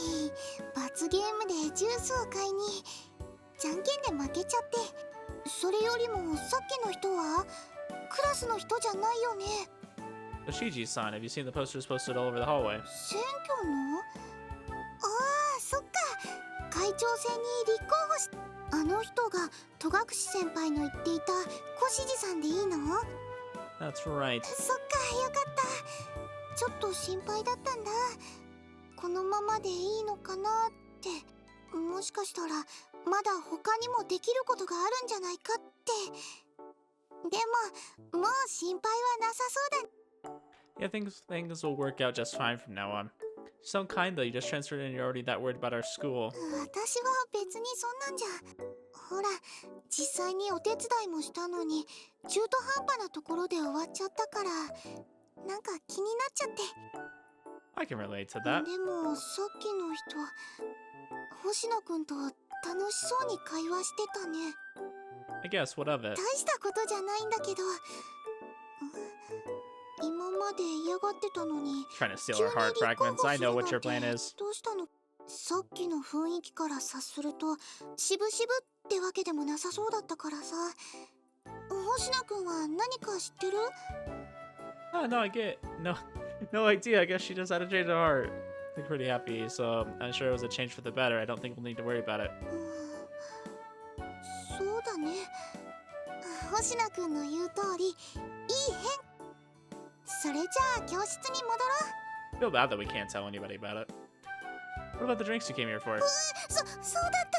罰ゲームでジュースを買いにじゃんけんで負けちゃって。それよりもさっきの人はクラスの人じゃないよね。 Koshiji-san, have you seen the posters posted all over the hallway? 選挙の？ああ、そっか。会長選に立候補し。あの人が戸隠先輩の言っていた小志さんでいいの？ That's right. そっか、よかった。ちょっと心配だったんだ。このままでいいのかなって。もしかしたらまだ他にもできることがあるんじゃないかって。でももう心配はなさそうだ。 Yeah, things will work out just fine from now on. You sound kind though, you just transferred and you're already that worried about our school. 私は別にそんなんじゃ。ほら、実際にお手伝いもしたのに中途半端なところで終わっちゃったから、なんか気になっちゃって。 I can relate to that. でもさっきの人、星野くんと楽しそうに会話してたね。 I guess, what of it? 大したことじゃないんだけど、今まで嫌がってたのに Trying to steal our heart fragments. I know what your plan is. どうしたの？さっきの雰囲気から察すると渋々ってわけでもなさそうだったからさ。星野くんは何か知ってる？ Oh, no, I get no, no idea. I guess she just had to change her heart. I'm pretty happy, so I'm sure it was a change for the better. I don't think we'll need to worry about it. そうだね。星名くんの言う通り、いい変。それじゃあ教室に戻ろう。 I feel bad that we can't tell anybody about it. What about the drinks you came here for? そうだった。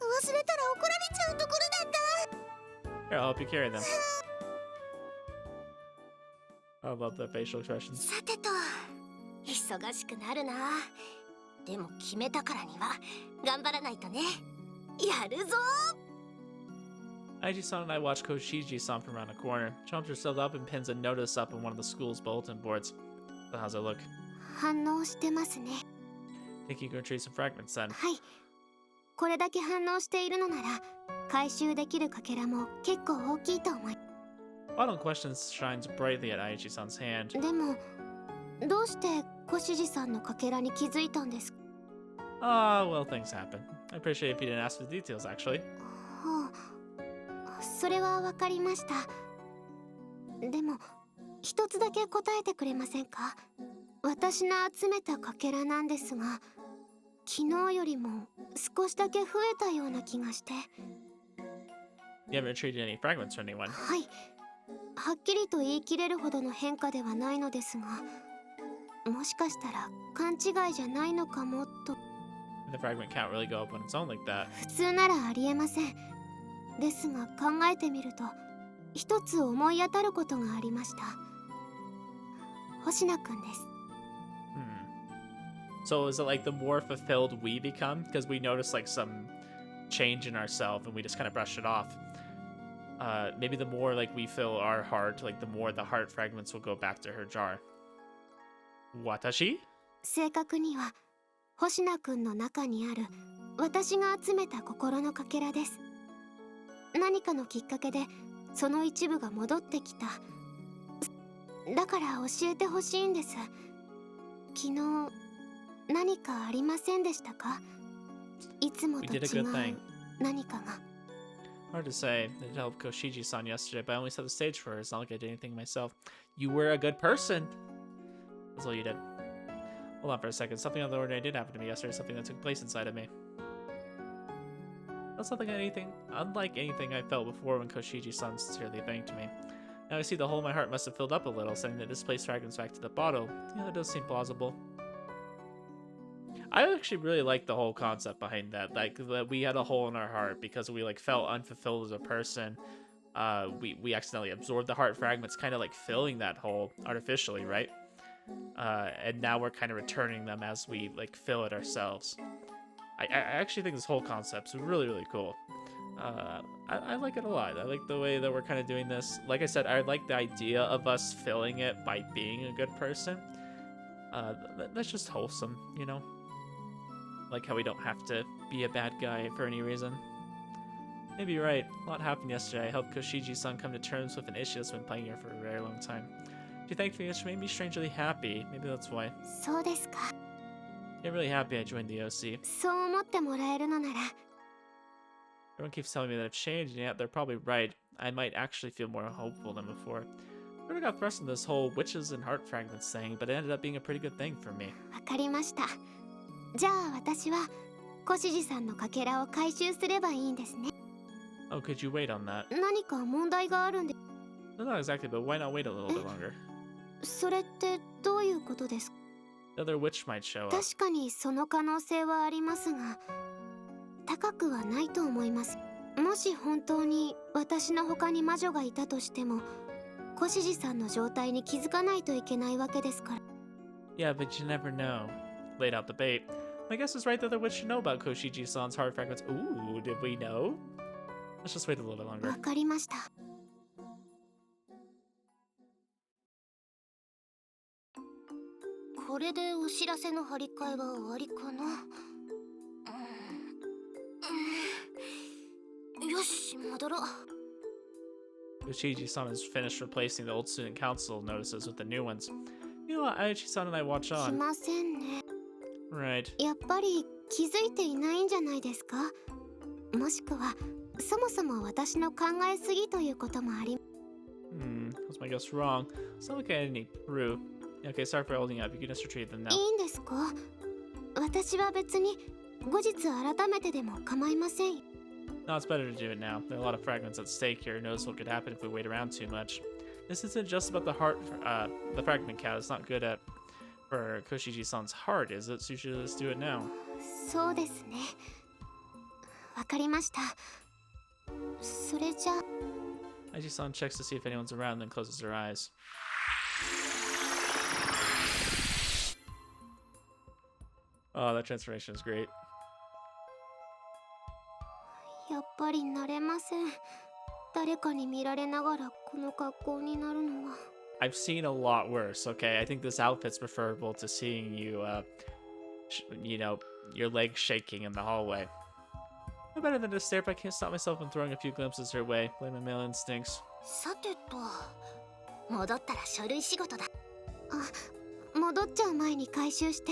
忘れたら怒られちゃうところだった。 Here, I'll help you carry them. I love the facial expressions. さてと、忙しくなるな。でも決めたからには頑張らないとね。やるぞ。 Aiji-san and I watched Koshiji-san from around the corner. Chomps herself up and pins a notice up on one of the school's bulletin boards. So how's it look? 反応してますね。 Think you can retrieve some fragments then? はい。これだけ反応しているのなら、回収できるかけらも結構大きいと思い。Bottle question shines brightly at Aichi-san's hand. でも、どうして小志さんのかけらに気づいたんですか？ Ah, well, things happen. I appreciate if you didn't ask for the details, actually. はあ、それはわかりました。でも、一つだけ答えてくれませんか？私の集めたかけらなんですが、昨日よりも少しだけ増えたような気がして。You haven't retrieved any fragments from anyone. はい。はっきりと言い切れるほどの変化ではないのですが、もしかしたら勘違いじゃないのかもと。The fragment count really go up on its own like that. 普通ならありえません。ですが考えてみると、一つ思い当たることがありました。星名くんです。So is it like the more fulfilled we become? Because we notice like some change in ourselves and we just kind of brush it off. Maybe the more like we fill our heart, like the more the heart fragments will go back to her jar. Watashi? 正確には星名くんの中にある私が集めた心のかけらです。何かのきっかけでその一部が戻ってきた。だから教えてほしいんです。昨日何かありませんでしたか？いつもと違う何かが。Hard to say. I did help Koshiji-san yesterday, but I only set the stage for her. It's not like I did anything myself. You were a good person. That's all you did. Hold on for a second. Something out of the ordinary did happen to me yesterday. Something that took place inside of me. That's nothing unlike anything I felt before when Koshiji-san sincerely thanked me. Now I see the hole in my heart must have filled up a little, sending the displaced fragments back to the bottle. Yeah, that does seem plausible. I actually really like the whole concept behind that. Like that we had a hole in our heart because we like felt unfulfilled as a person. We accidentally absorbed the heart fragments, kind of like filling that hole artificially, right? And now we're kind of returning them as we like fill it ourselves. I actually think this whole concept's really, really cool. I like it a lot. I like the way that we're kind of doing this. Like I said, I like the idea of us filling it by being a good person. That's just wholesome, you know? Like how we don't have to be a bad guy for any reason. Maybe you're right. A lot happened yesterday. I helped Koshiji-san come to terms with an issue that's been plaguing her for a very long time. She thanked me, which made me strangely happy. Maybe that's why. そうですか。 I'm really happy I joined the OC. そう思ってもらえるのなら。 Everyone keeps telling me that I've changed, and yet they're probably right. I might actually feel more hopeful than before. I never got thrust into this whole witches and heart fragments thing, but it ended up being a pretty good thing for me. わかりました。じゃあ私は小志さんのかけらを回収すればいいんですね。 Oh, could you wait on that? 何か問題があるんで。 No, not exactly, but why not wait a little bit longer? それってどういうことですか？ The other witch might show up. 確かにその可能性はありますが、高くはないと思います。もし本当に私の他に魔女がいたとしても、小志さんの状態に気づかないといけないわけですから。 Yeah, but you never know. Laid out the bait. My guess is right that the witch should know about Koshiji-san's heart fragments. Ooh, did we know? Let's just wait a little bit longer. わかりました。これでお知らせの張り替えは終わりかな。よし、戻ろう。 Koshiji-san has finished replacing the old student council notices with the new ones. You know what, Aichi-san and I watch し on. ませんね。 Right. やっぱり気づいていないんじゃないですか？もしくはそもそも私の考えすぎということもあり。That's my guess wrong. It's not looking at any proof. Okay, sorry for holding up. You can just retrieve them now. いいんですか？私は別に後日改めてでも構いません。 No, it's better to do it now. There are a lot of fragments at stake here. Who knows what could happen if we wait around too much. This isn't just about the heart, the fragment count. It's not good at for Koshiji-san's heart, is it? So you should just do it now. そうですね。わかりました。それじゃあ。 Aiji-san checks to see if anyone's around, then closes her eyes. Oh, that transformation is great. やっぱり慣れません。誰かに見られながらこの格好になるのは。 I've seen a lot worse, okay? I think this outfit's preferable to seeing you, you know, your legs shaking in the hallway. No better than to stare if I can't stop myself from throwing a few glimpses her way. Blame my male instincts. さてと、戻ったら書類仕事だ。あ、戻っちゃう前に回収して、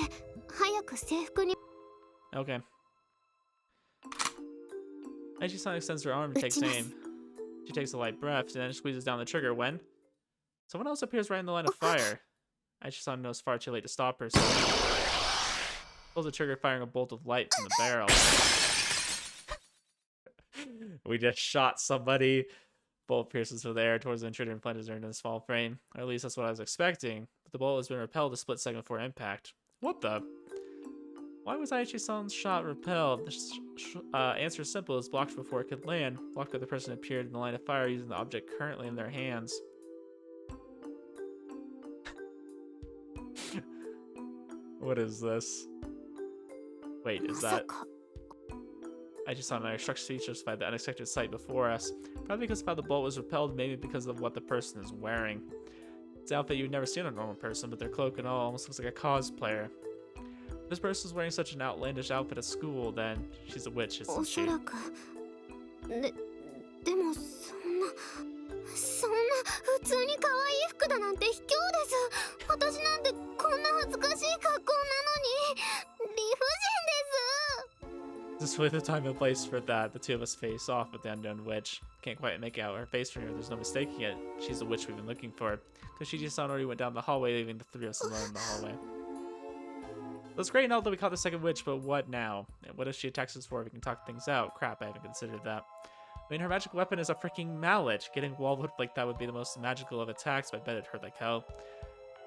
早く制服に。 Okay. Aiji-san extends her arm and takes aim. She takes a light breath and then squeezes down the trigger when someone else appears right in the line of fire. Aiji-san knows far too late to stop her, so pulls the trigger, firing a bolt of light from the barrel. We just shot somebody. Bolt pierces through the air towards the intruder and plunges her into the small frame. Or at least that's what I was expecting. But the bullet has been repelled a split second before impact. What the? Why was Aichi-san's shot repelled? The answer is simple. It was blocked before it could land. Blocked where the person appeared in the line of fire using the object currently in their hands. What is this? Wait, is that... Aichi-san and I are struck speechless by the unexpected sight before us. Probably because of how the bolt was repelled, maybe because of what the person is wearing. It's an outfit you'd never see on a normal person, but their cloak and all almost looks like a cosplayer. If this person is wearing such an outlandish outfit at school, then she's a witch, isn't she? おそらく。でもそんな普通に可愛い服だなんて卑怯です。私なんてこんな恥ずかしい格好なのに理不尽です。 This is really the time and place for that. The two of us face off with the unknown witch. Can't quite make out her face from here. There's no mistaking it. She's the witch we've been looking for. Koshiji-san already went down the hallway, leaving the three of us alone in the hallway. That's great now that we caught the second witch, but what now? And what if she attacks us for? We can talk things out. Crap, I haven't considered that. I mean, her magic weapon is a freaking mallet. Getting wall-whipped like that would be the most magical of attacks, but I bet it'd hurt like hell.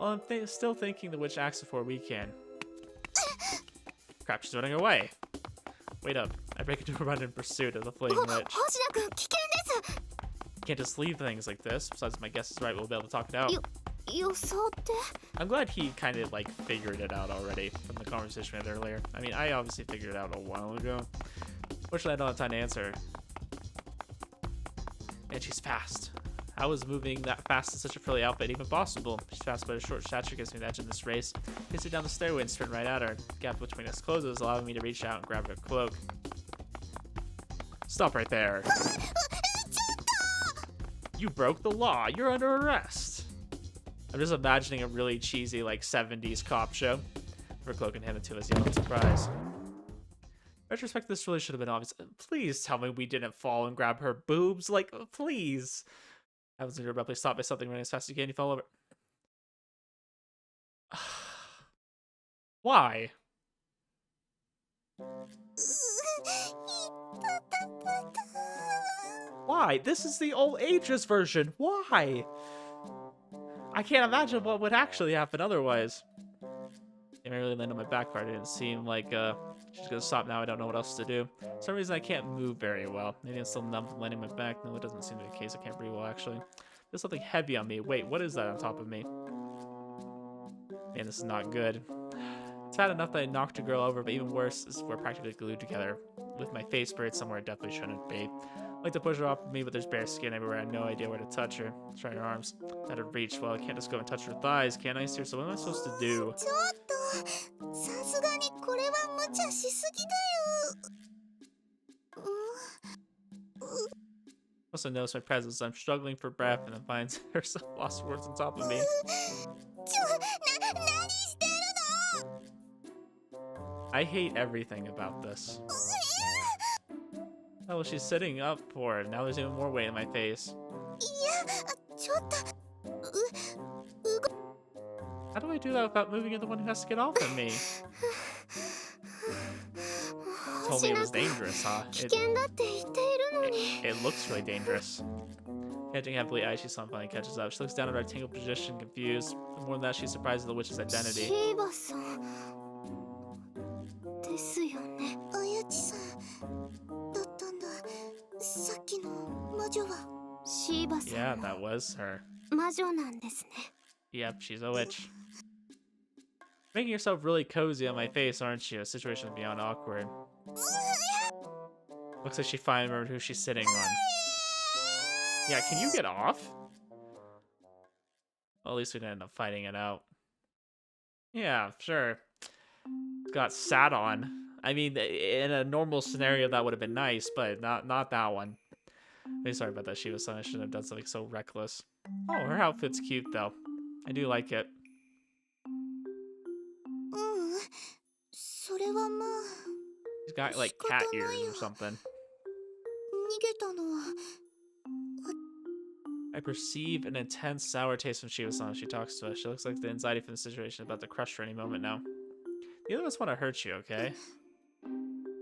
Well, I'm still thinking the witch acts before we can. Crap, she's running away. Wait up. I break into a run in pursuit of the fleeing witch. Can't just leave things like this. Besides, my guess is right, we'll be able to talk it out. I'm glad he kind of, like, figured it out already from the conversation we had earlier. I mean, I obviously figured it out a while ago. Fortunately, I don't have time to answer. And she's fast. How is moving that fast in such a frilly outfit even possible? She's fast, but a short stature gives me the edge in this race. Takes her down the stairway and sprint right at her. The gap between us closes, allowing me to reach out and grab her cloak. Stop right there. You broke the law. You're under arrest. I'm just imagining a really cheesy, like, 70s cop show. For cloak and hand it to us, yet in surprise. In retrospect, this really should have been obvious. Please tell me we didn't fall and grab her boobs. Like, please. I was abruptly stopped by something running as fast as you can. You fell over. Why? Why? This is the old ages version. Why? I can't imagine what would actually happen otherwise. It may really land on my back part. It didn't seem like she's gonna stop now. I don't know what else to do. For some reason I can't move very well. Maybe I'm still numb from landing on my back. No, it doesn't seem to be the case. I can't breathe well actually. There's something heavy on me. Wait, what is that on top of me? Man, this is not good. It's bad enough that I knocked a girl over, but even worse is we're practically glued together. With my face buried somewhere it definitely shouldn't be. I like to push her off of me, but there's bare skin everywhere. I have no idea where to touch her. Try her arms. Out of reach. Well, I can't just go and touch her thighs, can I? Seriously, what am I supposed to do? Also notice my presence. I'm struggling for breath and then finds herself lost words on top of me. I hate everything about this. Oh, well, she's sitting up for it. Now there's even more weight in my face. can't do that without moving. You're the one who has to get off of me. Told me it was dangerous, huh? 危険だって言っているのに。 It looks really dangerous. Panting heavily, Aishi's finally catches up. She looks down at her rectangle position, confused. More than that, she's surprised at the witch's identity. シーバさんですよね。あやちさんだったんだ。さっきの魔女はシーバさん。 Yeah, that was her. 魔女なんですね。 Yep, she's a witch. Making yourself really cozy on my face, aren't you? A situation beyond awkward. Looks like she finally remembered who she's sitting on. Yeah, can you get off? Well, at least we didn't end up fighting it out. Yeah, sure. Got sat on. I mean, in a normal scenario, that would have been nice, but not that one. Really sorry about that, Shiva son. I shouldn't have done something so reckless. Oh, her outfit's cute, though. I do like it. それはまあ。 She's got, like, cat ears or something. 逃げたのは。 I perceive an intense sour taste when Shiva-san she talks to us. She looks like the anxiety from the situation is about to crush her any moment now. Neither of us want to hurt you, okay?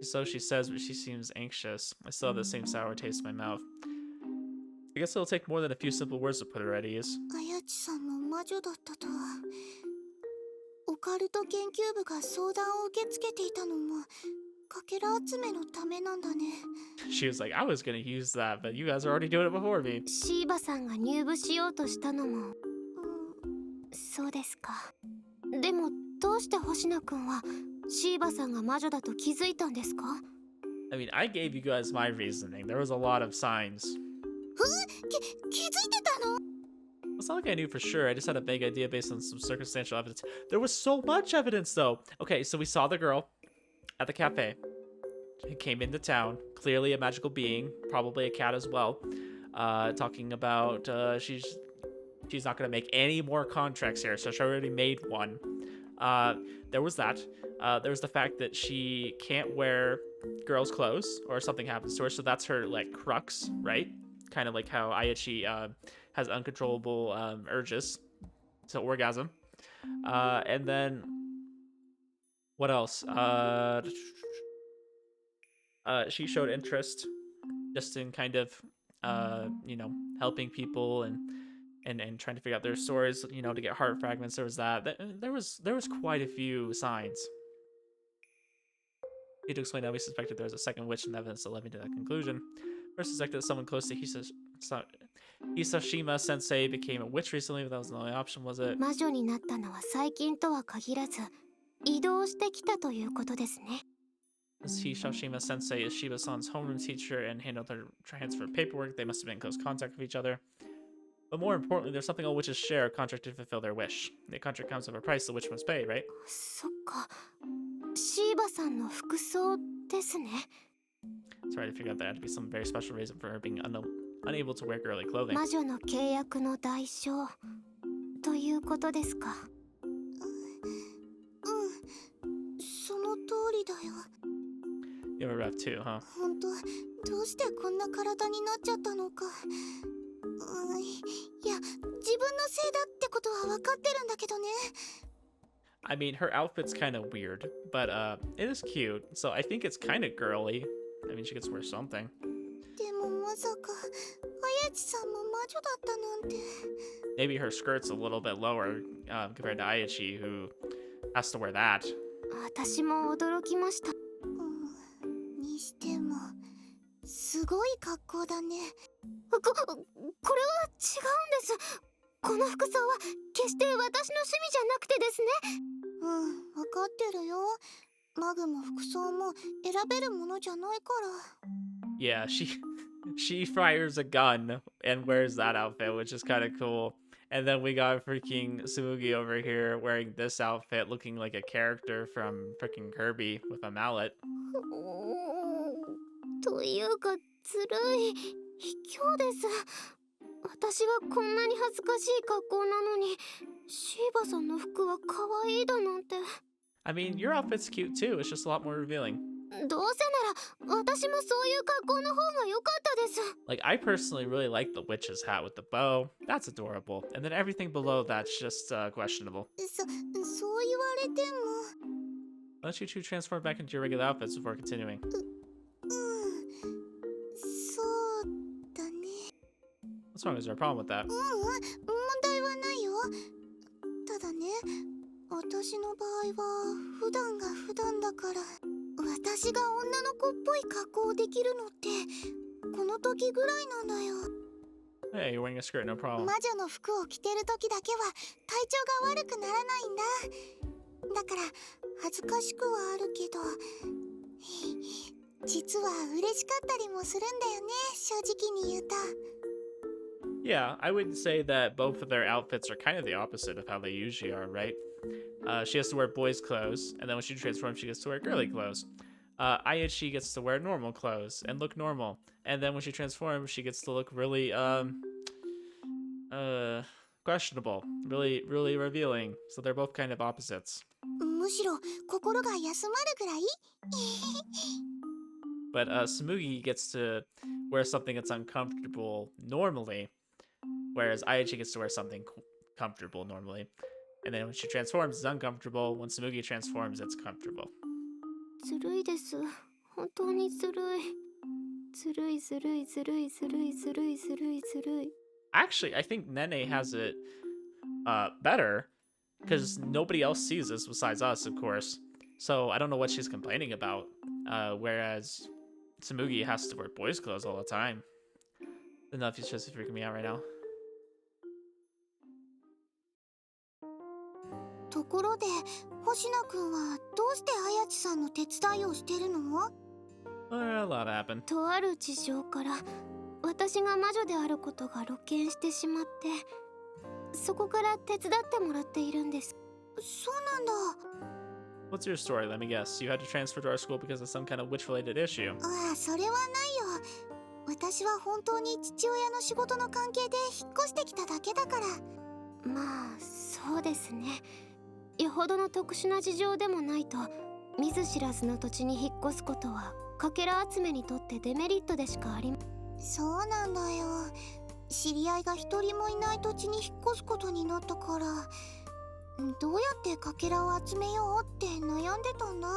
So she says, but she seems anxious. I still have the same sour taste in my mouth. I guess it'll take more than a few simple words to put her at ease. あやちさんも魔女だったとは。オカルト研究部が相談を受け付けていたのもかけら集めのためなんだね。 She was like, I was gonna use that, but you guys are already doing it before me. シーバさんが入部しようとしたのも。そうですか。でもどうして星野くんはシーバさんが魔女だと気づいたんですか？ I mean, I gave you guys my reasoning. There was a lot of signs. 気づいてたの？ It's not like I knew for sure. I just had a vague idea based on some circumstantial evidence. There was so much evidence, though. Okay, so we saw the girl at the cafe. She came into town. Clearly a magical being, probably a cat as well. Talking about she's not gonna make any more contracts here, so she already made one. There was that. There was the fact that she can't wear girls' clothes or something happens to her, so that's her like crux, right? Kind of like how Ayachi has uncontrollable urges to orgasm. And then what else? She showed interest just in kind of you know, helping people and trying to figure out their stories, you know, to get heart fragments. There was that. There was quite a few signs. He to explain how we suspected there was a second witch and evidence that led me to that conclusion. First suspected that someone close to Hisashima Sensei became a witch recently, but that was the only option, was it? 魔女になったのは最近とは限らず移動してきたということですね。 As Hisashima Sensei is Shiba-san's homeroom teacher and handled her transfer paperwork, they must have been in close contact with each other. But more importantly, there's something all witches share, a contract to fulfill their wish. The contract comes with a price the witch must pay, right? そっか。シーバさんの服装ですね。 Sorry, I figured out there had to be some very special reason for her being unable to wear girly clothing. 魔女の契約の代償ということですか。その通りだよ。 You have a ref too, huh? 本当どうしてこんな体になっちゃったのか。いや、自分のせいだってことは分かってるんだけどね。 I mean, her outfit's kind of weird, but it is cute, so I think it's kind of girly. I mean, she gets to wear something. でもまさか、あやちさんも魔女だったなんて。 Maybe her skirt's a little bit lower compared to Ayachi, who has to wear that. 私も驚きました。にしても、すごい格好だね。これは違うんです。この服装は決して私の趣味じゃなくてですね。分かってるよ。マグも服装も選べるものじゃないから。Yeah, she fires a gun and wears that outfit, which is kind of cool. And then we got freaking Tsumugi over here wearing this outfit, looking like a character from freaking Kirby with a mallet. というか、ずるい。卑怯です。私はこんなに恥ずかしい格好なのに、シーバさんの服は可愛いだなんて。 I mean, your outfit's cute too. It's just a lot more revealing. どうせなら私もそういう格好の方が良かったです。 Like, I personally really like the witch's hat with the bow. That's adorable. And then everything below that's just questionable. そう言われても。 Why don't you two transform back into your regular outfits before continuing? そうだね。 What's wrong? Is there a problem with that? 問題はないよ。ただね、私の場合は普段が普段だから、私が女の子っぽい格好をできるのってこの時ぐらいなんだよ。 Hey, you're wearing a skirt, no problem. 魔女の服を着てる時だけは体調が悪くならないんだ。だから恥ずかしくはあるけど、実は嬉しかったりもするんだよね、正直に言うと。 Yeah, I would say that both of their outfits are kind of the opposite of how they usually are, right? She has to wear boys' clothes, and then when she transforms, she gets to wear girly clothes. Aichi gets to wear normal clothes and look normal, and then when she transforms, she gets to look really, questionable, really revealing. So they're both kind of opposites. むしろ心が休まるぐらい。 But Sumugi gets to wear something that's uncomfortable normally, whereas Aichi gets to wear something comfortable normally. And then when she transforms, it's uncomfortable. When Sumugi transforms, it's comfortable. ずるいです。本当にずるい。ずるいずるいずるいずるいずるいずるいずるい。 Actually, I think Nene has it better because nobody else sees this besides us, of course. So I don't know what she's complaining about. Whereas Tsumugi has to wear boys' clothes all the time. I don't know if he's just freaking me out right now. ところで、星野くんはどうして綾地さんの手伝いをしてるの？ A lot happened. とある事情から私が魔女であることが露見してしまって、そこから手伝ってもらっているんです。そうなんだ。 What's your story? Let me guess. You had to transfer to our school because of some kind of witch-related issue. ああ、それはないよ。私は本当に父親の仕事の関係で引っ越してきただけだから。まあ、そうですね。よほどの特殊な事情でもないと、見ず知らずの土地に引っ越すことはかけら集めにとってデメリットでしかありません。そうなんだよ。知り合いが一人もいない土地に引っ越すことになったから、どうやってかけらを集めようって悩んでたんだ。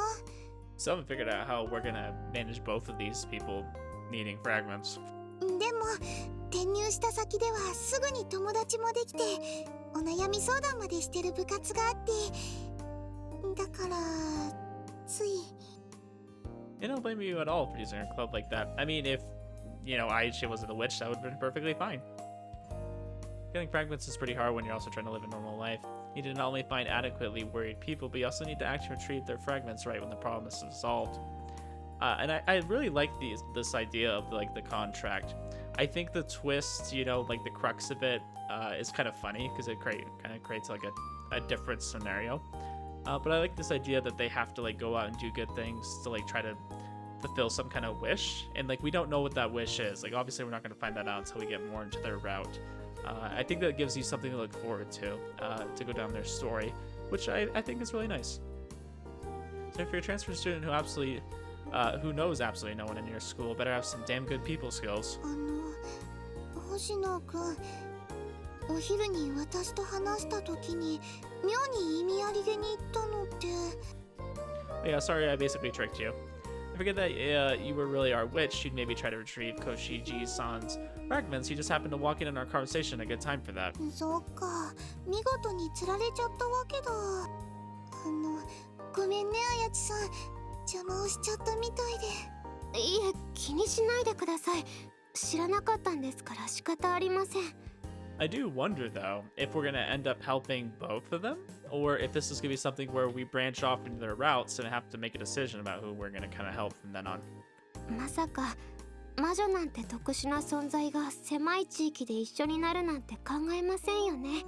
Still haven't figured out how we're gonna manage both of these people needing fragments. でも転入した先ではすぐに友達もできて、お悩み相談までしてる部活があって、だからつい。 I don't blame you at all for using a club like that. I mean, if, you know, Aichi wasn't a witch, that would have been perfectly fine. Getting fragments is pretty hard when you're also trying to live a normal life. You need to not only find adequately worried people, but you also need to actually retrieve their fragments right when the problem is solved. And I really like this idea of like the contract. I think the twist, you know, like the crux of it, is kind of funny because it kind of creates like a different scenario. But I like this idea that they have to like go out and do good things to like try to fulfill some kind of wish, and like we don't know what that wish is. Like obviously we're not going to find that out until we get more into their route. I think that gives you something to look forward to go down their story, which I think is really nice. So if you're a transfer student who knows absolutely no one in your school, better have some damn good people skills. 星野くん、お昼に私と話した時に妙に意味ありげに言ったのって。 Yeah, sorry, I basically tricked you. I figured that you were really our witch. You'd maybe try to retrieve Koshiji-san's fragments. You just happened to walk in our conversation at a good time for that. そっか、見事に釣られちゃったわけだ。ごめんね、綾地さん。邪魔をしちゃったみたいで。いえ、気にしないでください。知らなかったんですから仕方ありません。 I do wonder, though, if we're going to end up helping both of them, or if this is going to be something where we branch off into their routes and have to make a decision about who we're going to kind of help from then on. まさか魔女なんて特殊な存在が狭い地域で一緒になるなんて考えませんよね。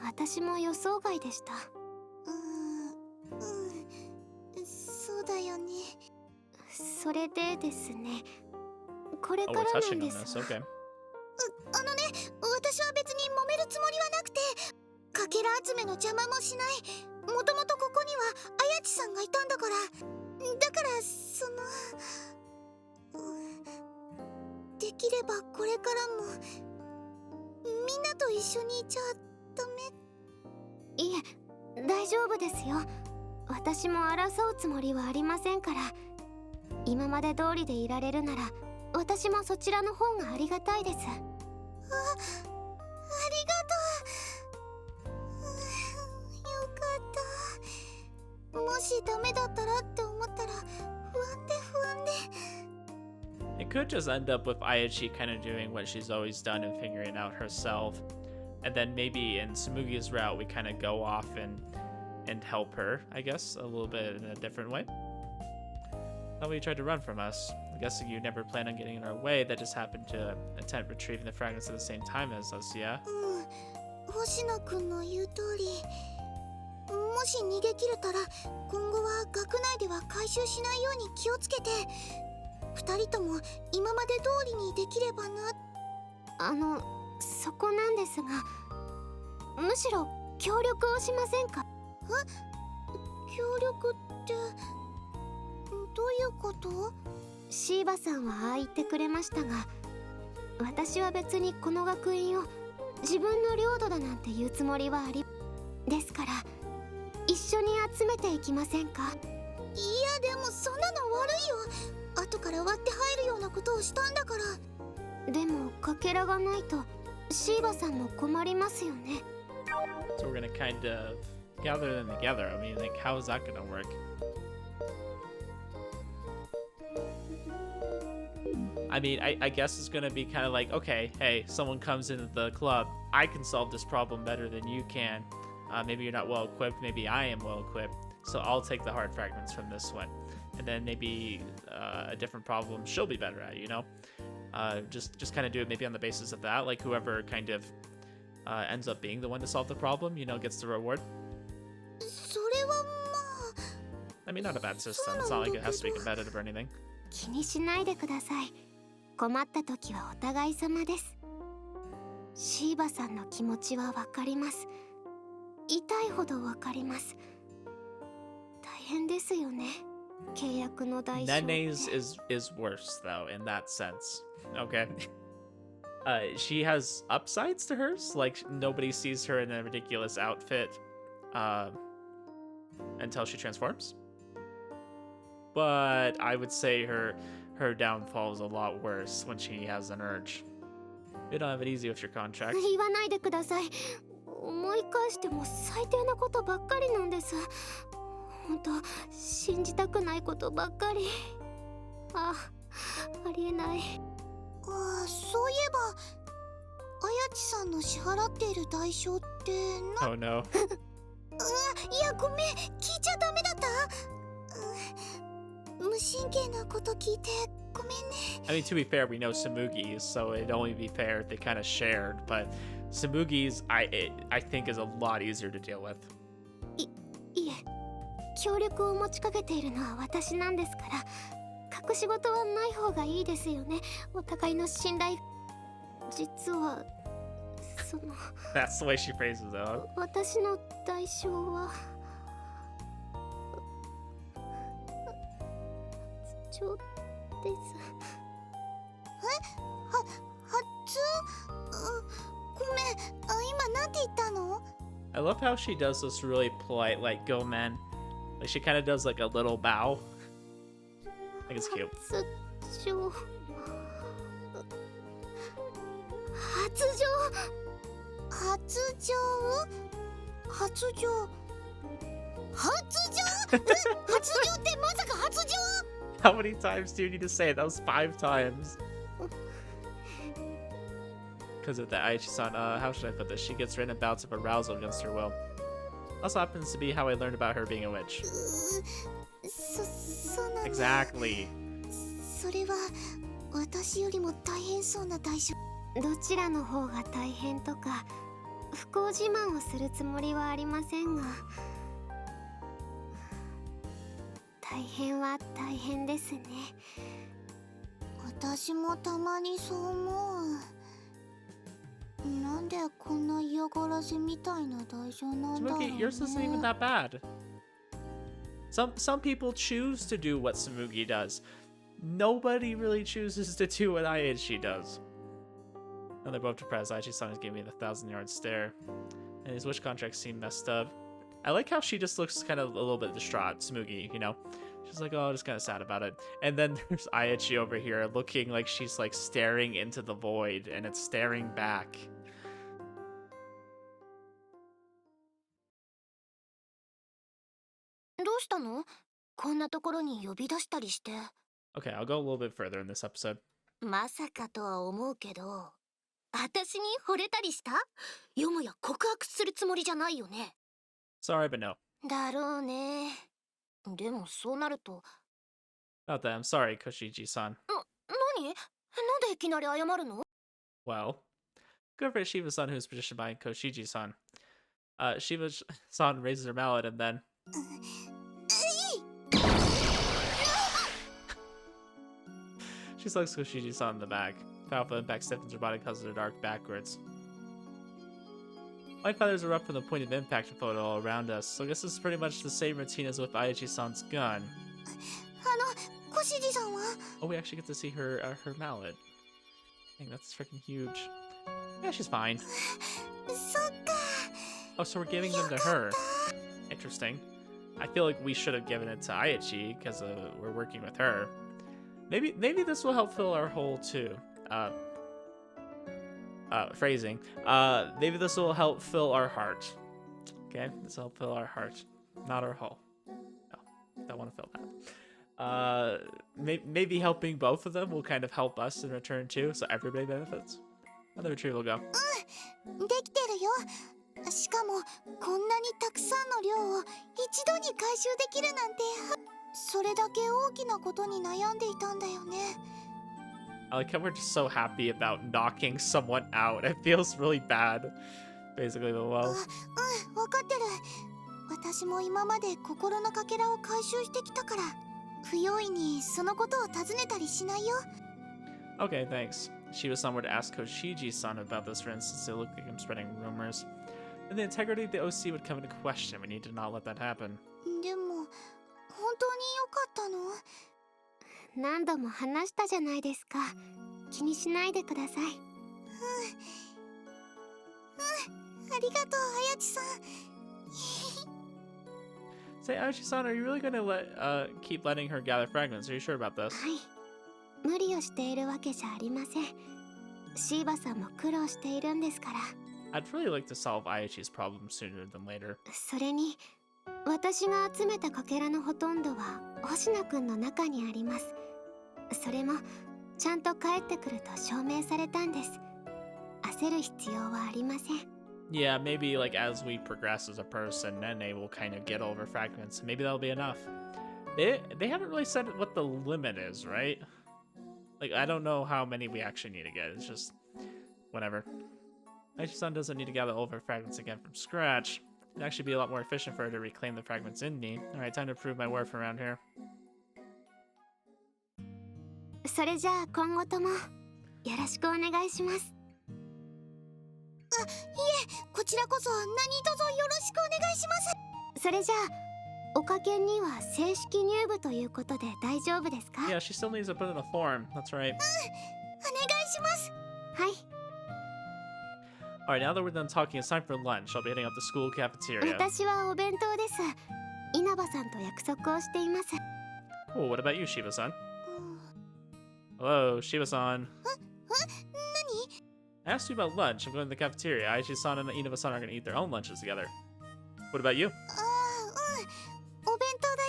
私も予想外でした。そうだよね。それでですね、これからなんですが、私は別に揉めるつもりはなくて、かけら集めの邪魔もしない。もともとここには綾地さんがいたんだから。だかからできればこれからもみんなと一緒にいちゃダメ？いえ、大丈夫ですよ。私も争うつもりはありませんから。今まで通りでいられるなら私もそちらの方がありがたいです。ありがとう。よかった。もしダメだったらって思ったら不安で。It could just end up with Ayachi kind of doing what she's always done and figuring it out herself. And then maybe in Tsumugi's route, we kind of go off and help her, I guess, a little bit in a different way. Thought you tried to run from us. I'm guessing you never planned on getting in our way. That just happened to attempt retrieving the fragments at the same time as us, yeah? 星野くんの言う通り、もし逃げ切れたら今後は学内では回収しないように気をつけて、二人とも今まで通りにできればな。そこなんですが、むしろ協力をしませんか？協力ってどういうこと？シーバさんはああ言ってくれましたが、私は別にこの学院を自分の領土だなんて言うつもりはありですから、一緒に集めていきませんか？いやでもそんなの悪いよ。後から割って入るようなことをしたんだから。でもかけらがないとシーバさんも困りますよね。So we're gonna kind of gather them together. I mean, like, how is that gonna work? I mean, I guess it's gonna be kind of like, okay, hey, someone comes into the club. I can solve this problem better than you can. Maybe you're not well equipped. Maybe I am well equipped. So I'll take the hard fragments from this one. And then maybe a different problem she'll be better at, you know? Just kind of do it maybe on the basis of that. Like whoever kind of ends up being the one to solve the problem, you know, gets the reward. I mean, not a bad system. It's not like it has to be competitive or anything. 気にしないでください。困った時はお互い様です。シーバさんの気持ちはわかります。痛いほどわかります。大変ですよね。契約の代償。Nene's is worse though in that sense. Okay. She has upsides to hers. Like nobody sees her in a ridiculous outfit until she transforms. But I would say her downfall is a lot worse when she has an urge. You don't have it easy with your contract. 言わないでください。思い返しても最低なことばっかりなんです。本当信じたくないことばっかり。ありえない。そういえば、あやちさんの支払っている代償ってOh no. いやごめん、聞いちゃダメだった。無神経なこと聞いてごめんね。I mean, to be fair, we know Samugi's, so it'd only be fair if they kind of shared. But Samugi's, I think, is a lot easier to deal with. いえ、協力を持ちかけているのは私なんですから、隠し事はない方がいいですよね。お互いの信頼。実はその。That's the way she phrases it. 私の代償は。です。ごめん、今なんて言ったの？ I love how she does this really polite, like, go men. Like, she kind of does like a little bow. I think it's cute. 発情ってまさか発情？ How many times do you need to say it? That was 5 times. Because of the Aichi-san, how should I put this? She gets random bouts of arousal against her will. Also happens to be how I learned about her being a witch. Exactly. それは私よりも大変そうな代償。どちらの方が大変とか不幸自慢をするつもりはありませんが、大変は大変ですね。私もたまにそう思う。なんでこんな嫌がらせみたいな代償なんだろうね。Smokey, yours isn't even that bad. Some people choose to do what Smugi does. Nobody really chooses to do what Aichi does. And they're both depressed. Aichi-san is giving me the 1,000-yard stare. And his wish contracts seem messed up. I like how she just looks kind of a little bit distraught, Smugi, you know? She's like, oh, just kind of sad about it. And then there's Aichi over here looking like she's like staring into the void and it's staring back. Okay, I'll go a little bit further in this episode. まさかとは思うけど、私に惚れたりした？よもや告白するつもりじゃないよね。Sorry, but no. だろうね。でもそうなると。About that, I'm sorry, Koshiji-san. 何？なんでいきなり謝るの？ Well, good for Shiva-san who's positioned by Koshiji-san. Shiva-san raises her mallet and then... She slugs Koshiji-san in the back. Powerful impact stiffens her body and causes her to arc backwards. Light feathers erupt from the point of impact and float all around us, so I guess this is pretty much the same routine as with Aichi-san's gun. Oh, we actually get to see her her mallet. Dang, that's freaking huge. Yeah, she's fine. Oh, so we're giving them to her. Interesting. I feel like we should have given it to Aichi because we're working with her. Maybe this will help fill our hole too. Phrasing. Maybe this will help fill our heart. Okay, this will help fill our heart, not our hole. No, don't want to fill that. Maybe helping both of them will kind of help us in return too, so everybody benefits. Another retrieval will go. できてるよ。しかもこんなにたくさんの量を一度に回収できるなんて、それだけ大きなことに悩んでいたんだよね。I like how we're just so happy about knocking someone out. It feels really bad. Basically, but well. わかってる。私も今まで心のかけらを回収してきたから、不用意にそのことを尋ねたりしないよ。Okay, thanks. Shiba-san would ask Koshiji-san about this, for instance. It looked like him spreading rumors. And the integrity of the OC would come into question. We need to not let that happen. でも、本当に良かったの？何度も話したじゃないですか。気にしないでください。ありがとう、あやちさん。Say, Aichi-san, are you really going to keep letting her gather fragments? Are you sure about this? はい。無理をしているわけじゃありません。シーバさんも苦労しているんですから。I'd really like to solve Aichi's problem sooner than later. それに、私が集めたかけらのほとんどは星野くんの中にあります。それもちゃんと帰ってくると証明されたんです。焦る必要はありません。Yeah, maybe like as we progress as a person, Nene will kind of get over fragments. Maybe that'll be enough. They haven't really said what the limit is, right? Like, I don't know how many we actually need to get. It's just whatever. Aichi-san doesn't need to gather all of her fragments again from scratch. It'd actually be a lot more efficient for her to reclaim the fragments in me. Alright, time to prove my worth around here. それじゃあ今後ともよろしくお願いします。いえ、こちらこそ何卒よろしくお願いします。それじゃあ、おかけには正式入部ということで大丈夫ですか？ Yeah, she still needs to put in a form. That's right. お願いします。はい。Alright, now that we're done talking, it's time for lunch. I'll be heading out the school cafeteria. 私はお弁当です。稲葉さんと約束をしています。Cool, what about you, Shiba-san? Hello, Shiba-san. 何？ I asked you about lunch. I'm going to the cafeteria. Aichi-san and Inaba-san are going to eat their own lunches together. What about you? お弁当だよ。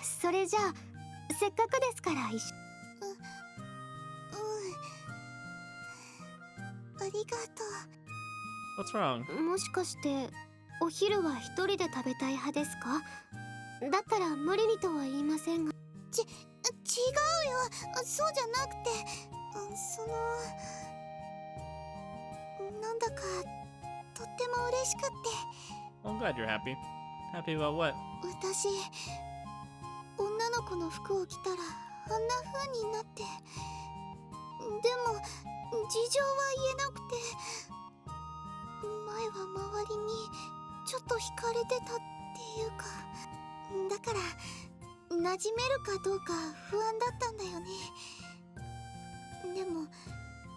それじゃあ、せっかくですから一緒。ありがとう。 What's wrong? もしかしてお昼は一人で食べたい派ですか？だったら無理にとは言いませんが。違うよ。そうじゃなくて、なんだかとっても嬉しくって。Well, I'm glad you're happy. Happy about what? 私、女の子の服を着たらあんな風になって。でも事情は言えなくて、前は周りにちょっと惹かれてたっていうか、だから馴染めるかどうか不安だったんだよね。でも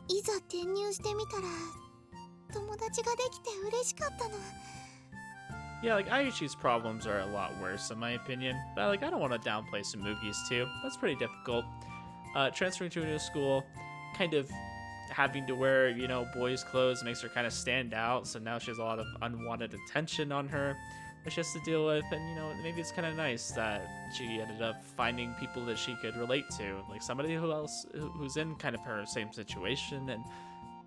いざ転入してみたら友達ができて嬉しかったの。 Yeah, like Ayuchi's problems are a lot worse in my opinion, but like I don't want to downplay Samugi's too. That's pretty difficult. Transferring to a new school, kind of having to wear, you know, boys' clothes makes her kind of stand out, so now she has a lot of unwanted attention on her that she has to deal with, and you know, maybe it's kind of nice that she ended up finding people that she could relate to, like somebody who's in kind of her same situation,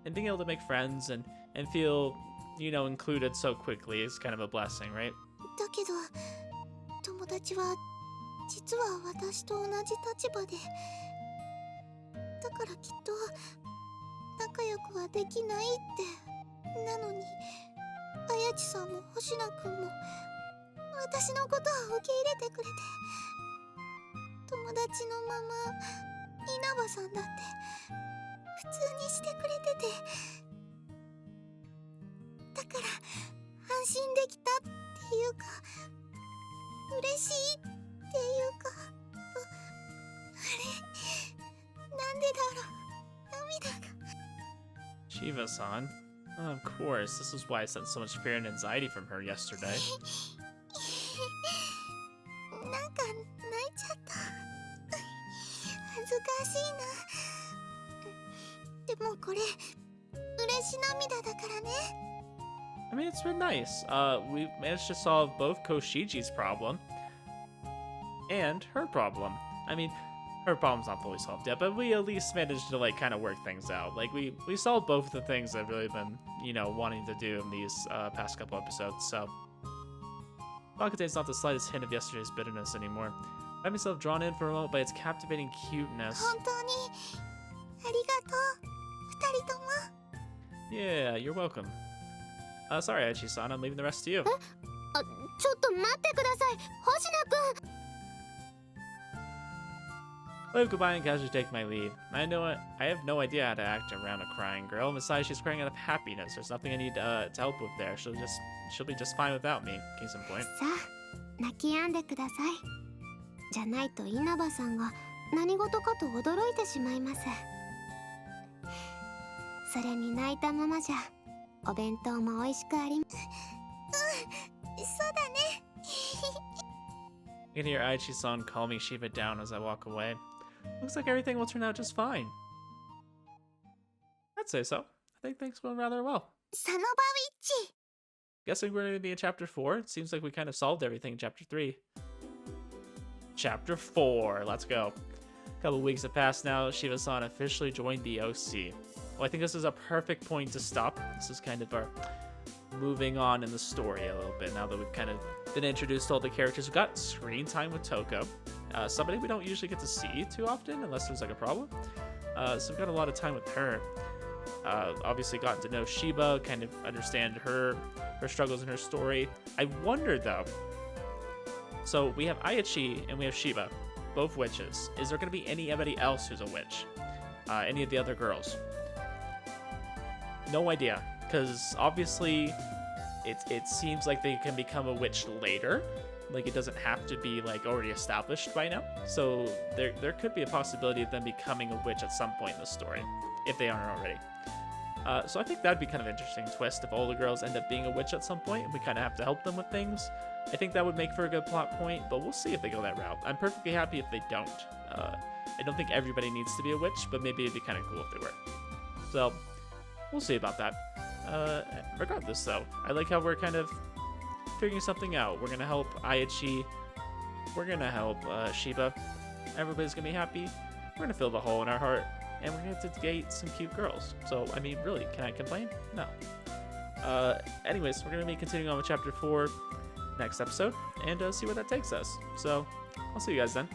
and being able to make friends and feel, you know, included so quickly is kind of a blessing, right? だけど友達は実は私と同じ立場で、だからきっと仲良くはできないって。なのに綾地さんも星名くんも私のことを受け入れてくれて、友達のまま稲葉さんだって普通にしてくれてて、だから安心できたっていうか嬉しいっていうか、あれなんでだろう、涙が。 Shiva-san. Oh, of course, this is why I sensed so much fear and anxiety from her yesterday. なんか泣いちゃった。恥ずかしいな。でもこれ嬉し涙だからね。I mean, it's been nice. We managed to solve both Koshiji's problem and her problem. I mean, her problem's not fully solved yet, but we at least managed to like kind of work things out. Like we solved both of the things I've really been, you know, wanting to do in these past couple episodes. So Bakute's not the slightest hint of yesterday's bitterness anymore. I find myself drawn in for a moment by its captivating cuteness. 本当にありがとう、二人とも。 Yeah, you're welcome. Sorry, Aichi-san, I'm leaving the rest to you. ちょっと待ってください、星名くん。 I wave goodbye and casually take my leave. I have no idea how to act around a crying girl. Besides, she's crying out of happiness. There's nothing I need to help with there. She'll be just fine without me. Case in point. さあ、泣き止んでください。じゃないと稲葉さんが何事かと驚いてしまいます。それに泣いたままじゃお弁当も美味しくあり。そうだね。 I can hear Aichi-san call me Shiva down as I walk away. Looks like everything will turn out just fine. I'd say so. I think things went rather well. サノバウィッチ。 Guessing we're going to be in Chapter 4. It seems like we kind of solved everything in Chapter 3. Chapter 4. Let's go. A couple weeks have passed now. Shiva-san officially joined the OC. Well, I think this is a perfect point to stop. This is kind of our moving on in the story a little bit now that we've kind of been introduced to all the characters. We've got screen time with Toko. Somebody we don't usually get to see too often unless there's like a problem. So we've got a lot of time with her. Obviously gotten to know Shiba, kind of understand her struggles and her story. I wonder though, so we have Ayachi and we have Shiba, both witches. Is there going to be anybody else who's a witch? Any of the other girls? No idea, because obviously it seems like they can become a witch later. Like it doesn't have to be like already established by now. So there could be a possibility of them becoming a witch at some point in the story, if they aren't already. So I think that'd be kind of an interesting twist if all the girls end up being a witch at some point and we kind of have to help them with things. I think that would make for a good plot point, but we'll see if they go that route. I'm perfectly happy if they don't. I don't think everybody needs to be a witch, but maybe it'd be kind of cool if they were. So we'll see about that. Regardless though, I like how we're kind of figuring something out. We're gonna help Ayachi. We're gonna help Shiba. Everybody's gonna be happy. We're gonna fill the hole in our heart, and we're gonna date some cute girls. So I mean, really, can I complain? No. Anyways, we're gonna be continuing on with Chapter 4 next episode, and see where that takes us. So I'll see you guys then.